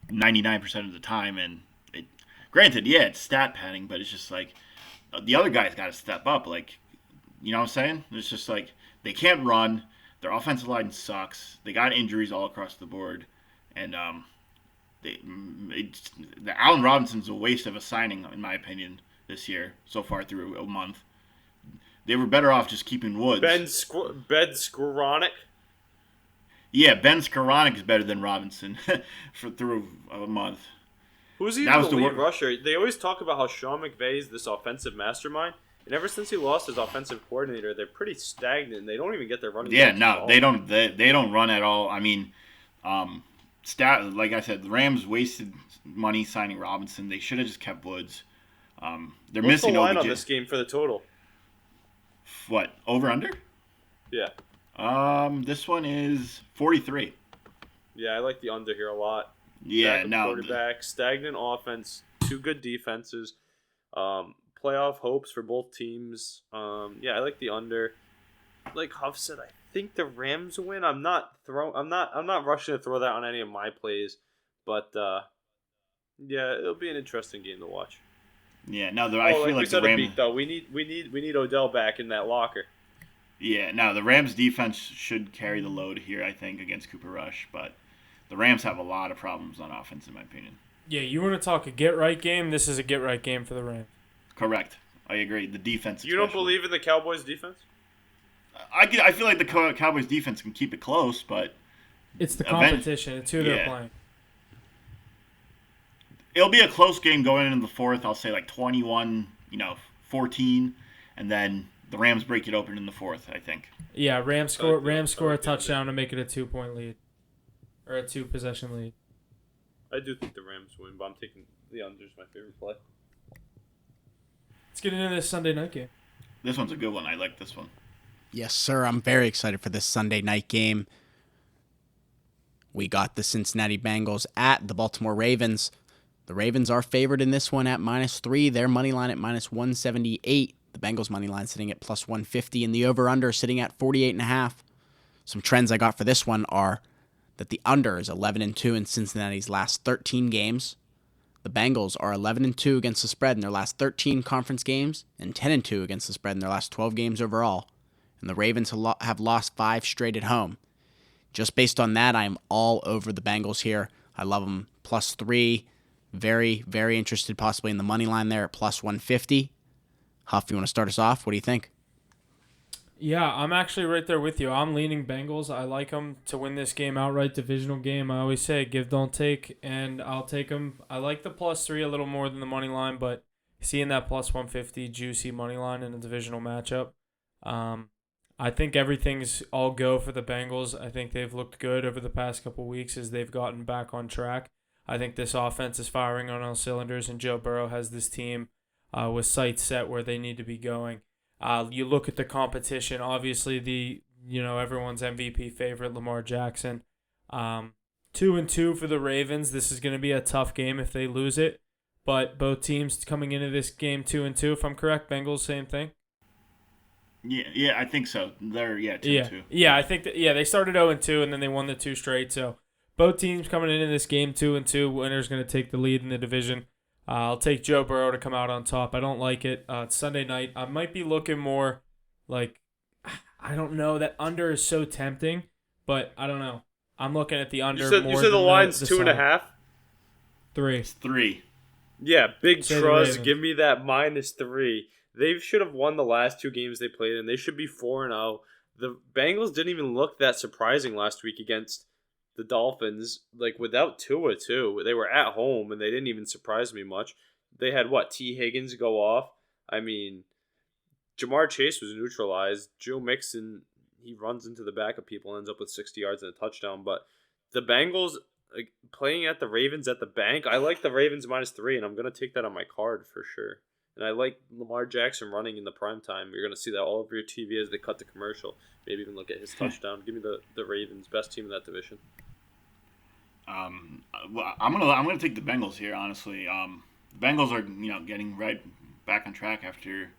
99% of the time, and granted, yeah, it's stat padding, but it's just like the other guys got to step up. Like, you know what I'm saying? It's just like they can't run. Their offensive line sucks. They got injuries all across the board. And the Allen Robinson's a waste of a signing, in my opinion, this year, so far through a month. They were better off just keeping Woods. Ben Skoranek? Yeah, Ben Skoranek is better than Robinson through a month. Who's even the lead rusher? They always talk about how Sean McVay is this offensive mastermind. And ever since he lost his offensive coordinator, they're pretty stagnant. They don't even get their running. Yeah, no, they don't. They don't run at all. I mean, like I said, the Rams wasted money signing Robinson. They should have just kept Woods. They're What's missing the line OBJ. on this game for the total? What, over under? Yeah. This one is 43. Yeah, I like the under here a lot. Yeah, no. Quarterback, stagnant offense, 2 good defenses, playoff hopes for both teams. Yeah, I like the under. Like Huff said, I think the Rams win. I'm not rushing to throw that on any of my plays, but yeah, it'll be an interesting game to watch. Yeah, no, I feel like the Rams. Beat, though. We need Odell back in that locker. Yeah, no, the Rams defense should carry the load here, I think, against Cooper Rush, but the Rams have a lot of problems on offense, in my opinion. Yeah, you want to talk a get-right game? This is a get-right game for the Rams. Correct. I agree. The defense. You don't believe in the Cowboys' defense? I feel like the Cowboys' defense can keep it close, but it's the competition. It's who they're playing. It'll be a close game going into the fourth. I'll say like 21, 14, and then the Rams break it open in the fourth, I think. Yeah, Rams score a touchdown to make it a 2-point lead. Or a 2-possession lead. I do think the Rams win, but I'm taking the unders, my favorite play. Let's get into this Sunday night game. This one's a good one. I like this one. Yes, sir. I'm very excited for this Sunday night game. We got the Cincinnati Bengals at the Baltimore Ravens. The Ravens are favored in this one at -3. Their money line at -178. The Bengals money line sitting at +150, and the over/under sitting at 48.5. Some trends I got for this one are that the under is 11-2 in Cincinnati's last 13 games. The Bengals are 11-2 against the spread in their last 13 conference games and 10-2 against the spread in their last 12 games overall. And the Ravens have lost 5 straight at home. Just based on that, I am all over the Bengals here. I love them +3. Very, very interested possibly in the money line there at +150. Huff, you want to start us off? What do you think? Yeah, I'm actually right there with you. I'm leaning Bengals. I like them to win this game outright, divisional game. I always say give, don't take, and I'll take them. I like the +3 a little more than the money line, but seeing that +150 juicy money line in a divisional matchup, I think everything's all go for the Bengals. I think they've looked good over the past couple weeks as they've gotten back on track. I think this offense is firing on all cylinders, and Joe Burrow has this team with sights set where they need to be going. You look at the competition, obviously everyone's MVP favorite, Lamar Jackson. 2-2 for the Ravens. This is going to be a tough game if they lose it. But both teams coming into this game 2-2, if I'm correct. Bengals, same thing. Yeah, I think so. They're 2-2. Yeah, I think they started 0-2 and then they won the 2 straight. So both teams coming into this game 2-2. Winner's going to take the lead in the division. I'll take Joe Burrow to come out on top. I don't like it. It's Sunday night. I might be looking more like, I don't know. That under is so tempting, but I don't know. I'm looking at the under more. You said the line's the 2.5? 3. It's 3. Yeah, big Say trust. Give me that -3. They should have won the last 2 games they played, and they should be 4-0. The Bengals didn't even look that surprising last week against the Dolphins, like without Tua too. They were at home and they didn't even surprise me much. They had T. Higgins go off. I mean, Jamar Chase was neutralized. Joe Mixon, he runs into the back of people, ends up with 60 yards and a touchdown. But the Bengals playing at the Ravens at the bank, I like the Ravens -3, and I'm gonna take that on my card for sure. And I like Lamar Jackson running in the prime time. You're gonna see that all over your TV as they cut the commercial. Maybe even look at his touchdown. Give me the Ravens, best team in that division. Well, I'm gonna take the Bengals here. Honestly, the Bengals are getting right back on track after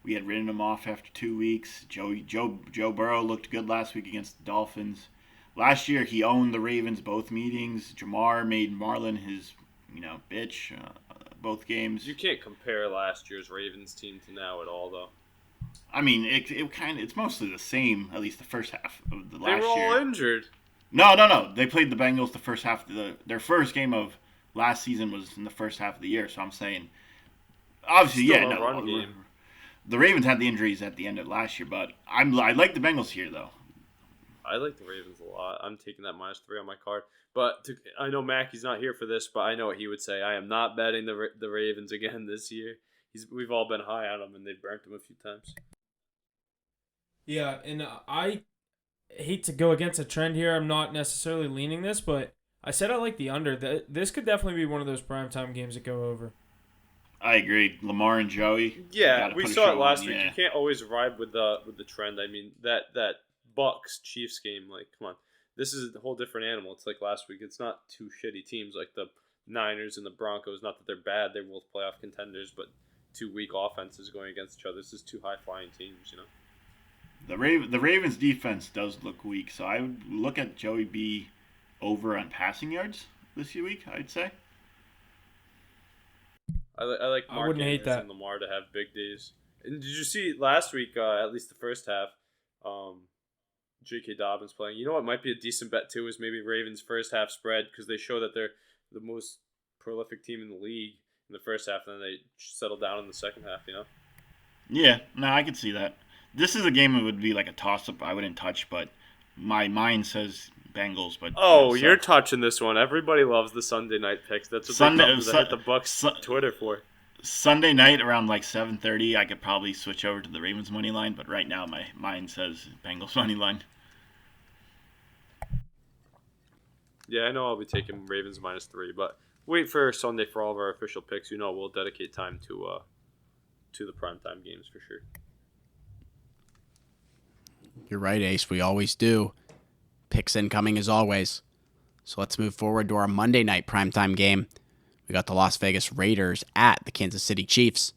we had written them off after 2 weeks. Joe Burrow looked good last week against the Dolphins. Last year he owned the Ravens both meetings. Jamar made Marlon his bitch both games. You can't compare last year's Ravens team to now at all, though. I mean, it's mostly the same. At least the first half of the last year. They were all injured. No. They played the Bengals the first half. Their first game of last season was in the first half of the year. So I'm saying, obviously, run game. The Ravens had the injuries at the end of last year, but I like the Bengals here though. I like the Ravens a lot. I'm taking that -3 on my card. But I know Mackey's not here for this, but I know what he would say. I am not betting the Ravens again this year. We've all been high on them, and they've burnt him a few times. Yeah, and I hate to go against a trend here. I'm not necessarily leaning this, but I said I like the under. This could definitely be one of those primetime games that go over. I agree. Lamar and Joey. Yeah, we saw it last week. You can't always ride with the trend. I mean, that Bucs Chiefs game, like, come on. This is a whole different animal. It's like last week. It's not 2 shitty teams like the Niners and the Broncos. Not that they're bad. They're both playoff contenders, but 2 weak offenses going against each other. This is 2 high-flying teams, The Ravens defense does look weak, so I would look at Joey B over on passing yards this week, I'd say. I like I Mark wouldn't hate Andrews that. and Lamar to have big days. And did you see last week, at least the first half, J.K. Dobbins playing? You know what might be a decent bet too is maybe Ravens first half spread because they show that they're the most prolific team in the league in the first half, and then they settle down in the second half, Yeah, no, I could see that. This is a game that would be like a toss-up I wouldn't touch, but my mind says Bengals. But you're touching this one. Everybody loves the Sunday night picks. That's what they hit the Bucs Twitter for. Sunday night around like 7:30, I could probably switch over to the Ravens money line, but right now my mind says Bengals money line. Yeah, I know I'll be taking Ravens -3, but wait for Sunday for all of our official picks. We'll dedicate time to the primetime games for sure. You're right, Ace. We always do. Picks incoming as always. So let's move forward to our Monday night primetime game. We got the Las Vegas Raiders at the Kansas City Chiefs.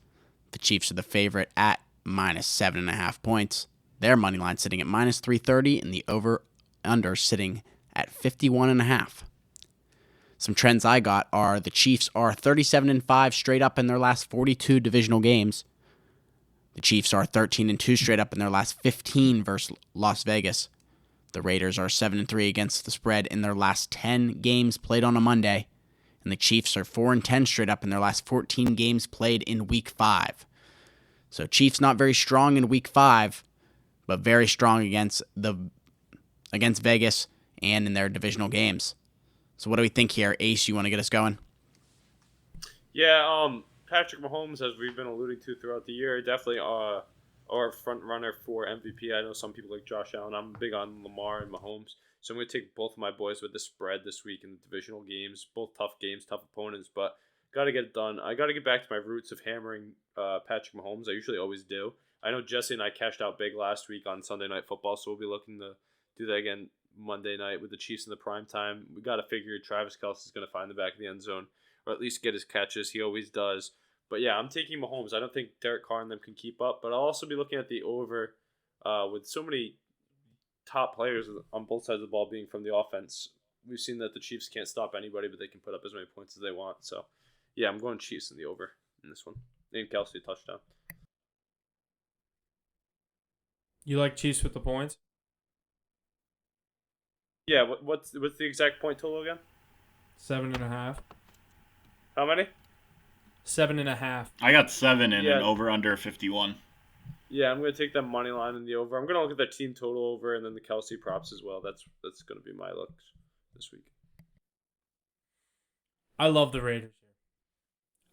The Chiefs are the favorite at -7.5 points. Their money line sitting at -330 and the over-under sitting at 51.5. Some trends I got are the Chiefs are 37-5 straight up in their last 42 divisional games. The Chiefs are 13-2 straight up in their last 15 versus Las Vegas. The Raiders are 7-3 against the spread in their last 10 games played on a Monday. And the Chiefs are 4-10 straight up in their last 14 games played in Week 5. So Chiefs not very strong in Week 5, but very strong against Vegas and in their divisional games. So what do we think here? Ace, you want to get us going? Yeah, Patrick Mahomes, as we've been alluding to throughout the year, definitely our front runner for MVP. I know some people like Josh Allen. I'm big on Lamar and Mahomes. So I'm going to take both of my boys with the spread this week in the divisional games. Both tough games, tough opponents, but got to get it done. I got to get back to my roots of hammering Patrick Mahomes. I usually always do. I know Jesse and I cashed out big last week on Sunday Night Football, so we'll be looking to do that again Monday night with the Chiefs in the prime time. We got to figure Travis Kelce's going to find the back of the end zone, or at least get his catches. He always does. But yeah, I'm taking Mahomes. I don't think Derek Carr and them can keep up, but I'll also be looking at the over with so many top players on both sides of the ball being from the offense. We've seen that the Chiefs can't stop anybody, but they can put up as many points as they want. So yeah, I'm going Chiefs in the over in this one. And Kelce touchdown. You like Chiefs with the points? Yeah, what's the exact point total again? 7.5. How many? 7.5. I got 7 and an over under 51. Yeah, I'm going to take that money line in the over. I'm going to look at the team total over and then the Kelce props as well. That's going to be my looks this week. I love the Raiders here.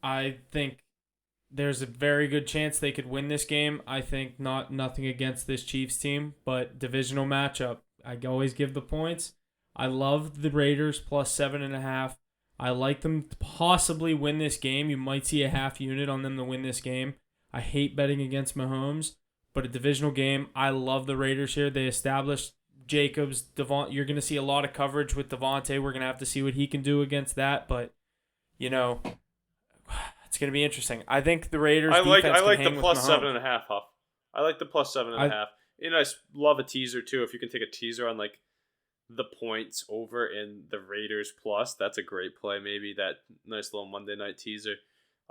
I think there's a very good chance they could win this game. I think nothing against this Chiefs team, but divisional matchup. I always give the points. I love the Raiders plus 7.5. I like them to possibly win this game. You might see a half unit on them to win this game. I hate betting against Mahomes, but a divisional game, I love the Raiders here. They established Jacobs, Devon. You're going to see a lot of coverage with Devontae. We're going to have to see what he can do against that, but it's going to be interesting. I think the Raiders I like hang the plus with Mahomes. 7.5, Huff. I like the plus 7.5. I love a teaser too. If you can take a teaser on like the points over in the Raiders plus, that's a great play. Maybe that nice little Monday night teaser.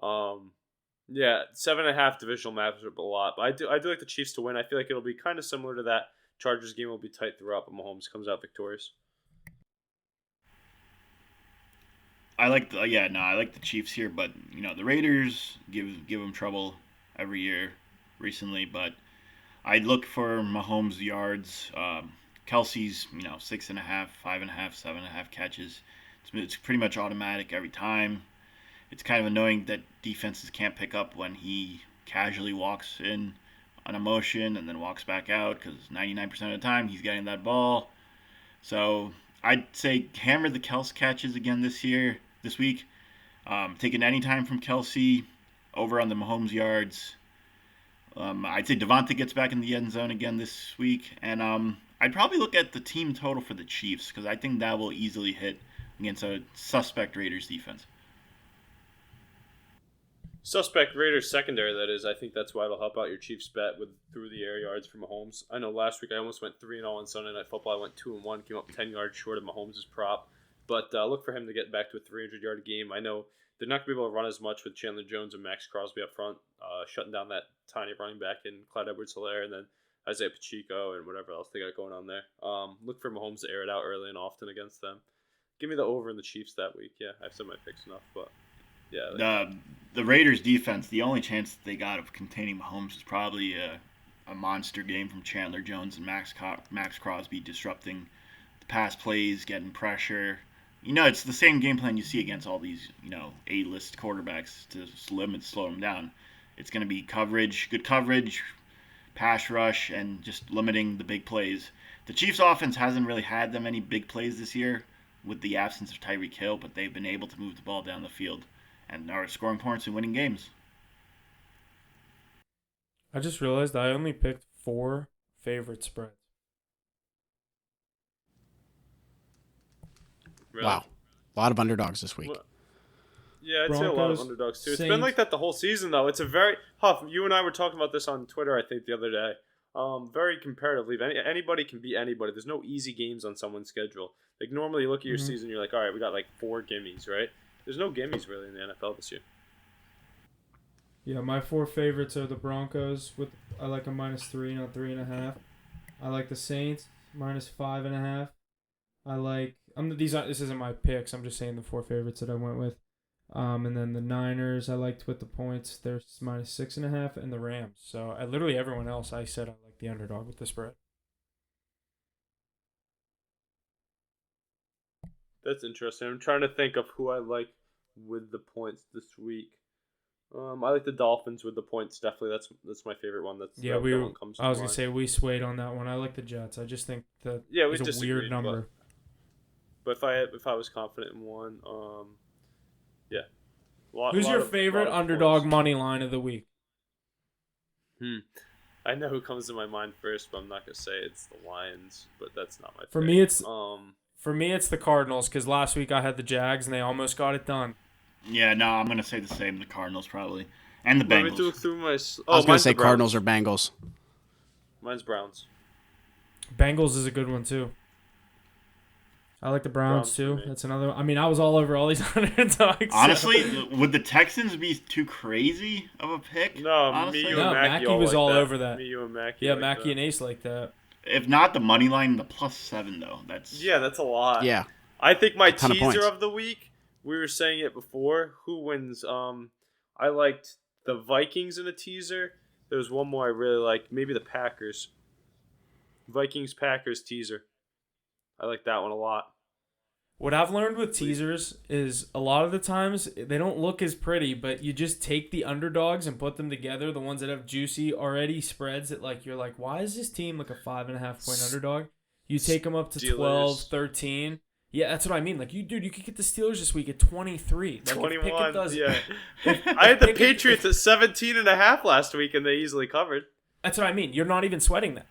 Yeah, 7.5 divisional matchup a lot. But I do like the Chiefs to win. I feel like it'll be kind of similar to that Chargers game. Will be tight throughout, but Mahomes comes out victorious. I like the Chiefs here, but the Raiders give them trouble every year recently, but I'd look for Mahomes yards. Kelsey's 6.5, 5.5, 7.5 catches. It's pretty much automatic every time. It's kind of annoying that defenses can't pick up when he casually walks in on a motion and then walks back out, because 99% of the time he's getting that ball. So I'd say hammer the Kelsey catches again this week. Taking any time from Kelsey over on the Mahomes yards. I'd say Devontae gets back in the end zone again this week, and I'd probably look at the team total for the Chiefs, because I think that will easily hit against a suspect Raiders defense. Suspect Raiders secondary, that is. I think that's why it'll help out your Chiefs bet with through the air yards for Mahomes. I know last week I almost went 3-0 on Sunday Night Football. I went 2-1, came up 10 yards short of Mahomes' prop. But look for him to get back to a 300-yard game. I know they're not going to be able to run as much with Chandler Jones and Max Crosby up front, shutting down that tiny running back in Clyde Edwards-Helaire, and then Isaiah Pacheco and whatever else they got going on there. Look for Mahomes to air it out early and often against them. Give me the over in the Chiefs that week. Yeah, I've said my picks enough, but yeah. The Raiders defense, the only chance they got of containing Mahomes is probably a monster game from Chandler Jones and Max Crosby disrupting the pass plays, getting pressure. It's the same game plan you see against all these, A-list quarterbacks to slow them down. It's going to be good coverage, pass rush, and just limiting the big plays. The Chiefs' offense hasn't really had that many big plays this year with the absence of Tyreek Hill, but they've been able to move the ball down the field and are scoring points and winning games. I just realized I only picked 4 favorite spreads. Really? Wow. A lot of underdogs this week. Well, yeah, I'd say a lot of underdogs too. It's been like that the whole season, though. It's a very Huff. You and I were talking about this on Twitter, I think, the other day. very comparatively. Anybody can beat anybody. There's no easy games on someone's schedule. Like normally, you look at your season, you're like, all right, we got like 4 gimmies, right? There's no gimmies really in the NFL this year. Yeah, my 4 favorites are the Broncos. I like a -3, not 3.5. I like the Saints -5.5. I like this isn't my picks. I'm just saying the 4 favorites that I went with. And then the Niners I liked with the points. They're -6.5, and the Rams. So literally everyone else I said I like the underdog with the spread. That's interesting. I'm trying to think of who I like with the points this week. I like the Dolphins with the points. Definitely, that's my favorite one. I was gonna say we swayed on that one. I like the Jets. I just think that it's a weird number. But if I was confident in one, yeah. Who's your favorite underdog money line of the week? I know who comes to my mind first, but I'm not gonna say it's the Lions. But that's not my. For me, it's the Cardinals because last week I had the Jags and they almost got it done. Yeah, no, I'm gonna say the same. The Cardinals probably, and the Bengals. Let me through my. I was gonna say Cardinals or Bengals. Mine's Browns. Bengals is a good one too. I like the Browns too. That's another. I mean, I was all over all these underdogs. Honestly, would the Texans be too crazy of a pick? No, honestly? me, you, and Mackie was all that. over that. Me, you, and Mackie. Yeah, Mackie and Ace like that. If not the money line, the +7 though. That's a lot. Yeah, I think my teaser of the week. We were saying it before. Who wins? I liked the Vikings in a teaser. There was one more I really liked. Maybe the Packers. Vikings-Packers teaser. I like that one a lot. What I've learned with teasers is a lot of the times they don't look as pretty, but you just take the underdogs and put them together, the ones that have juicy already spreads that like you're like, why is this team like a 5.5 point underdog? You take them up to Steelers. 12, 13. Yeah, that's what I mean. Like you could get the Steelers this week at 23. Like 21. I had the Patriots at 17.5 last week and they easily covered. That's what I mean. You're not even sweating that.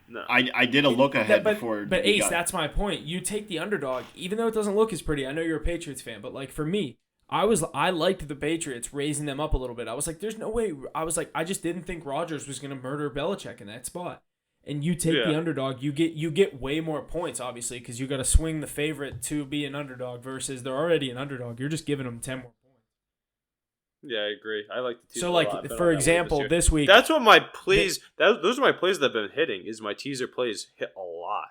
No. I did a look ahead before. But Ace, that's my point. You take the underdog, even though it doesn't look as pretty. I know you're a Patriots fan, but like for me, I liked the Patriots raising them up a little bit. I was like, there's no way. I was like, I just didn't think Rodgers was gonna murder Belichick in that spot. And you take the underdog, you get way more points, obviously, because you got to swing the favorite to be an underdog versus they're already an underdog. You're just giving them 10 more points. Yeah, I agree. I like the teaser. So, like, for example, this week, that's what my plays. Those are my plays that have been hitting. Is my teaser plays hit a lot.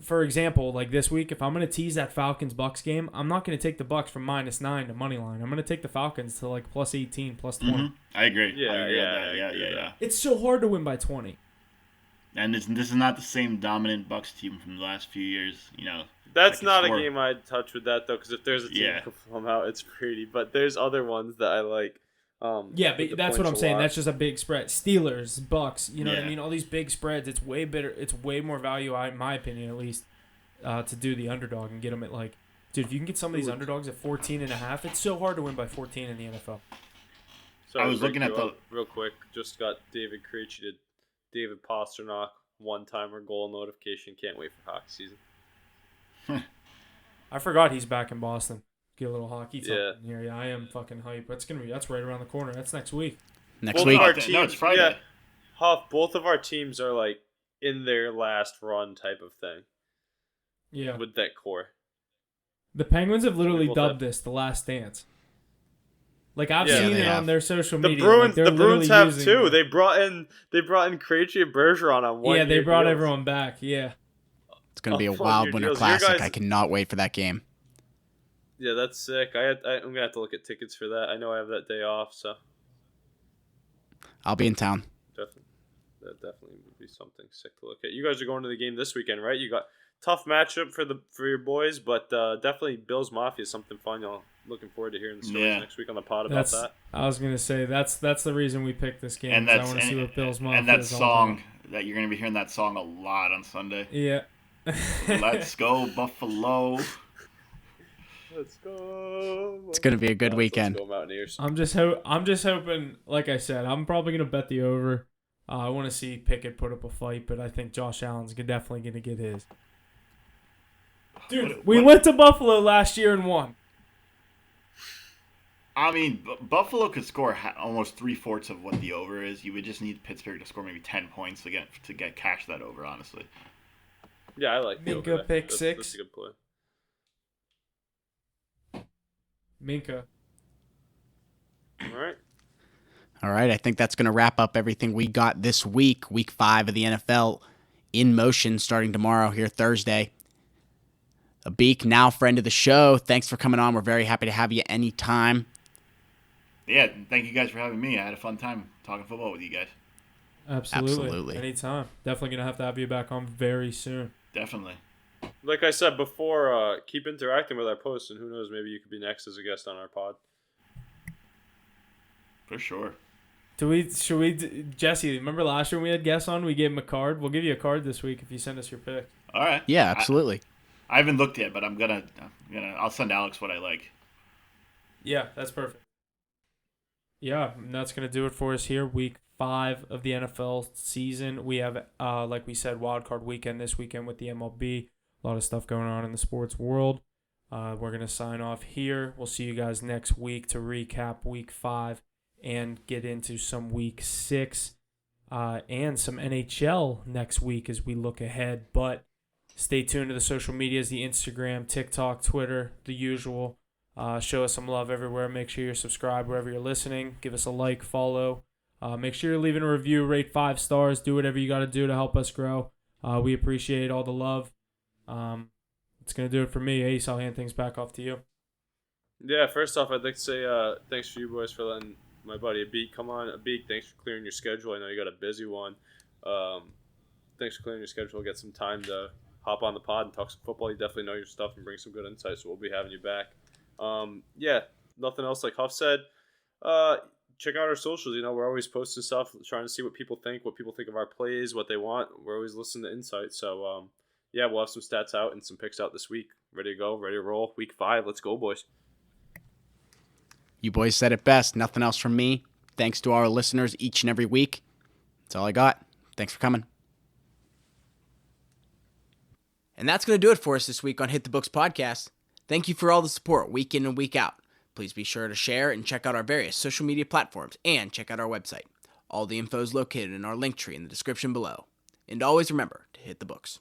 For example, like this week, if I'm going to tease that Falcons-Bucs game, I'm not going to take the Bucs from -9 to money line. I'm going to take the Falcons to like +18, +20. Mm-hmm. I agree. Yeah. It's so hard to win by 20. And this is not the same dominant Bucs team from the last few years. You know, that's not a game I'd touch with that though, because if there's a team that can come out, it's pretty. But there's other ones that I like. But that's what I'm saying. That's just a big spread. Steelers, Bucks, you know what I mean? All these big spreads, it's way better. It's way more value, in my opinion at least, to do the underdog and get them at like, dude, if you can get some of these underdogs at 14.5, it's so hard to win by 14 in the NFL. So I was looking at real quick. Just got David Krejci to David Pasternak one-timer goal notification. Can't wait for hockey season. I forgot he's back in Boston. Get a little hockey talk in here. Yeah, I am fucking hype. That's right around the corner. That's next week. Next week. It's Friday. Yeah, Huff, both of our teams are like in their last run type of thing. Yeah. With that core. The Penguins have literally dubbed this the Last Dance. Like I've seen it on their social media. The Bruins have too. They brought in Krejci and Bergeron on one. Yeah, they brought everyone back. Yeah. It's gonna be a wild Winter Classic. I cannot wait for that game. Yeah, that's sick. I'm gonna have to look at tickets for that. I know I have that day off, so I'll be in town. That definitely would be something sick to look at. You guys are going to the game this weekend, right? You got tough matchup for your boys, but definitely Bills Mafia is something fun. Y'all looking forward to hearing the stories next week on the pod about that. I was gonna say that's the reason we picked this game. And I want to see what Bills Mafia and that is song that you're gonna be hearing that song a lot on Sunday. Yeah. Let's go Buffalo. Let's go. It's gonna be a good weekend. Let's go Mountaineers. I'm just hoping. Like I said, I'm probably gonna bet the over. I want to see Pickett put up a fight, but I think Josh Allen's definitely gonna get his. Dude, we went to Buffalo last year and won. I mean, Buffalo could score almost 3/4 of what the over is. You would just need Pittsburgh to score maybe 10 points to get cash that over. Honestly. Yeah, I like the Minka over there. pick That's 6. a good play. Minka. All right. All right, I think that's going to wrap up everything we got this week. Week 5 of the NFL in motion starting tomorrow here Thursday. Abik, now friend of the show, thanks for coming on. We're very happy to have you anytime. Yeah, thank you guys for having me. I had a fun time talking football with you guys. Absolutely. Anytime. Definitely going to have you back on very soon. Definitely. Like I said before, keep interacting with our posts, and who knows, maybe you could be next as a guest on our pod. For sure. Jesse, remember last year when we had guests on, we gave him a card? We'll give you a card this week if you send us your pick. All right. Yeah, absolutely. I haven't looked yet, but I'll send Alex what I like. Yeah, that's perfect. Yeah, and that's going to do it for us here. Week 5 of the NFL season. We have, like we said, Wild Card weekend this weekend with the MLB. A lot of stuff going on in the sports world. We're going to sign off here. We'll see you guys next week to recap Week 5 and get into some Week 6 and some NHL next week as we look ahead. But stay tuned to the social medias, the Instagram, TikTok, Twitter, the usual. Show us some love everywhere. Make sure you're subscribed wherever you're listening. Give us a like, follow. Make sure you're leaving a review, rate 5 stars. Do whatever you got to do to help us grow. We appreciate all the love. It's going to do it for me. Ace, I'll hand things back off to you. Yeah, first off, I'd like to say thanks for you boys for letting my buddy Abik come on. Abik, thanks for clearing your schedule. I know you got a busy one. Thanks for clearing your schedule. Get some time to hop on the pod and talk some football. You definitely know your stuff and bring some good insights, so we'll be having you back. Yeah, nothing else like Huff said. Check out our socials. We're always posting stuff, trying to see what people think of our plays, what they want. We're always listening to insights. So, yeah, we'll have some stats out and some picks out this week. Ready to go, ready to roll. Week 5, let's go, boys. You boys said it best. Nothing else from me. Thanks to our listeners each and every week. That's all I got. Thanks for coming. And that's going to do it for us this week on Hit the Books podcast. Thank you for all the support week in and week out. Please be sure to share and check out our various social media platforms and check out our website. All the info is located in our link tree in the description below. And always remember to hit the books.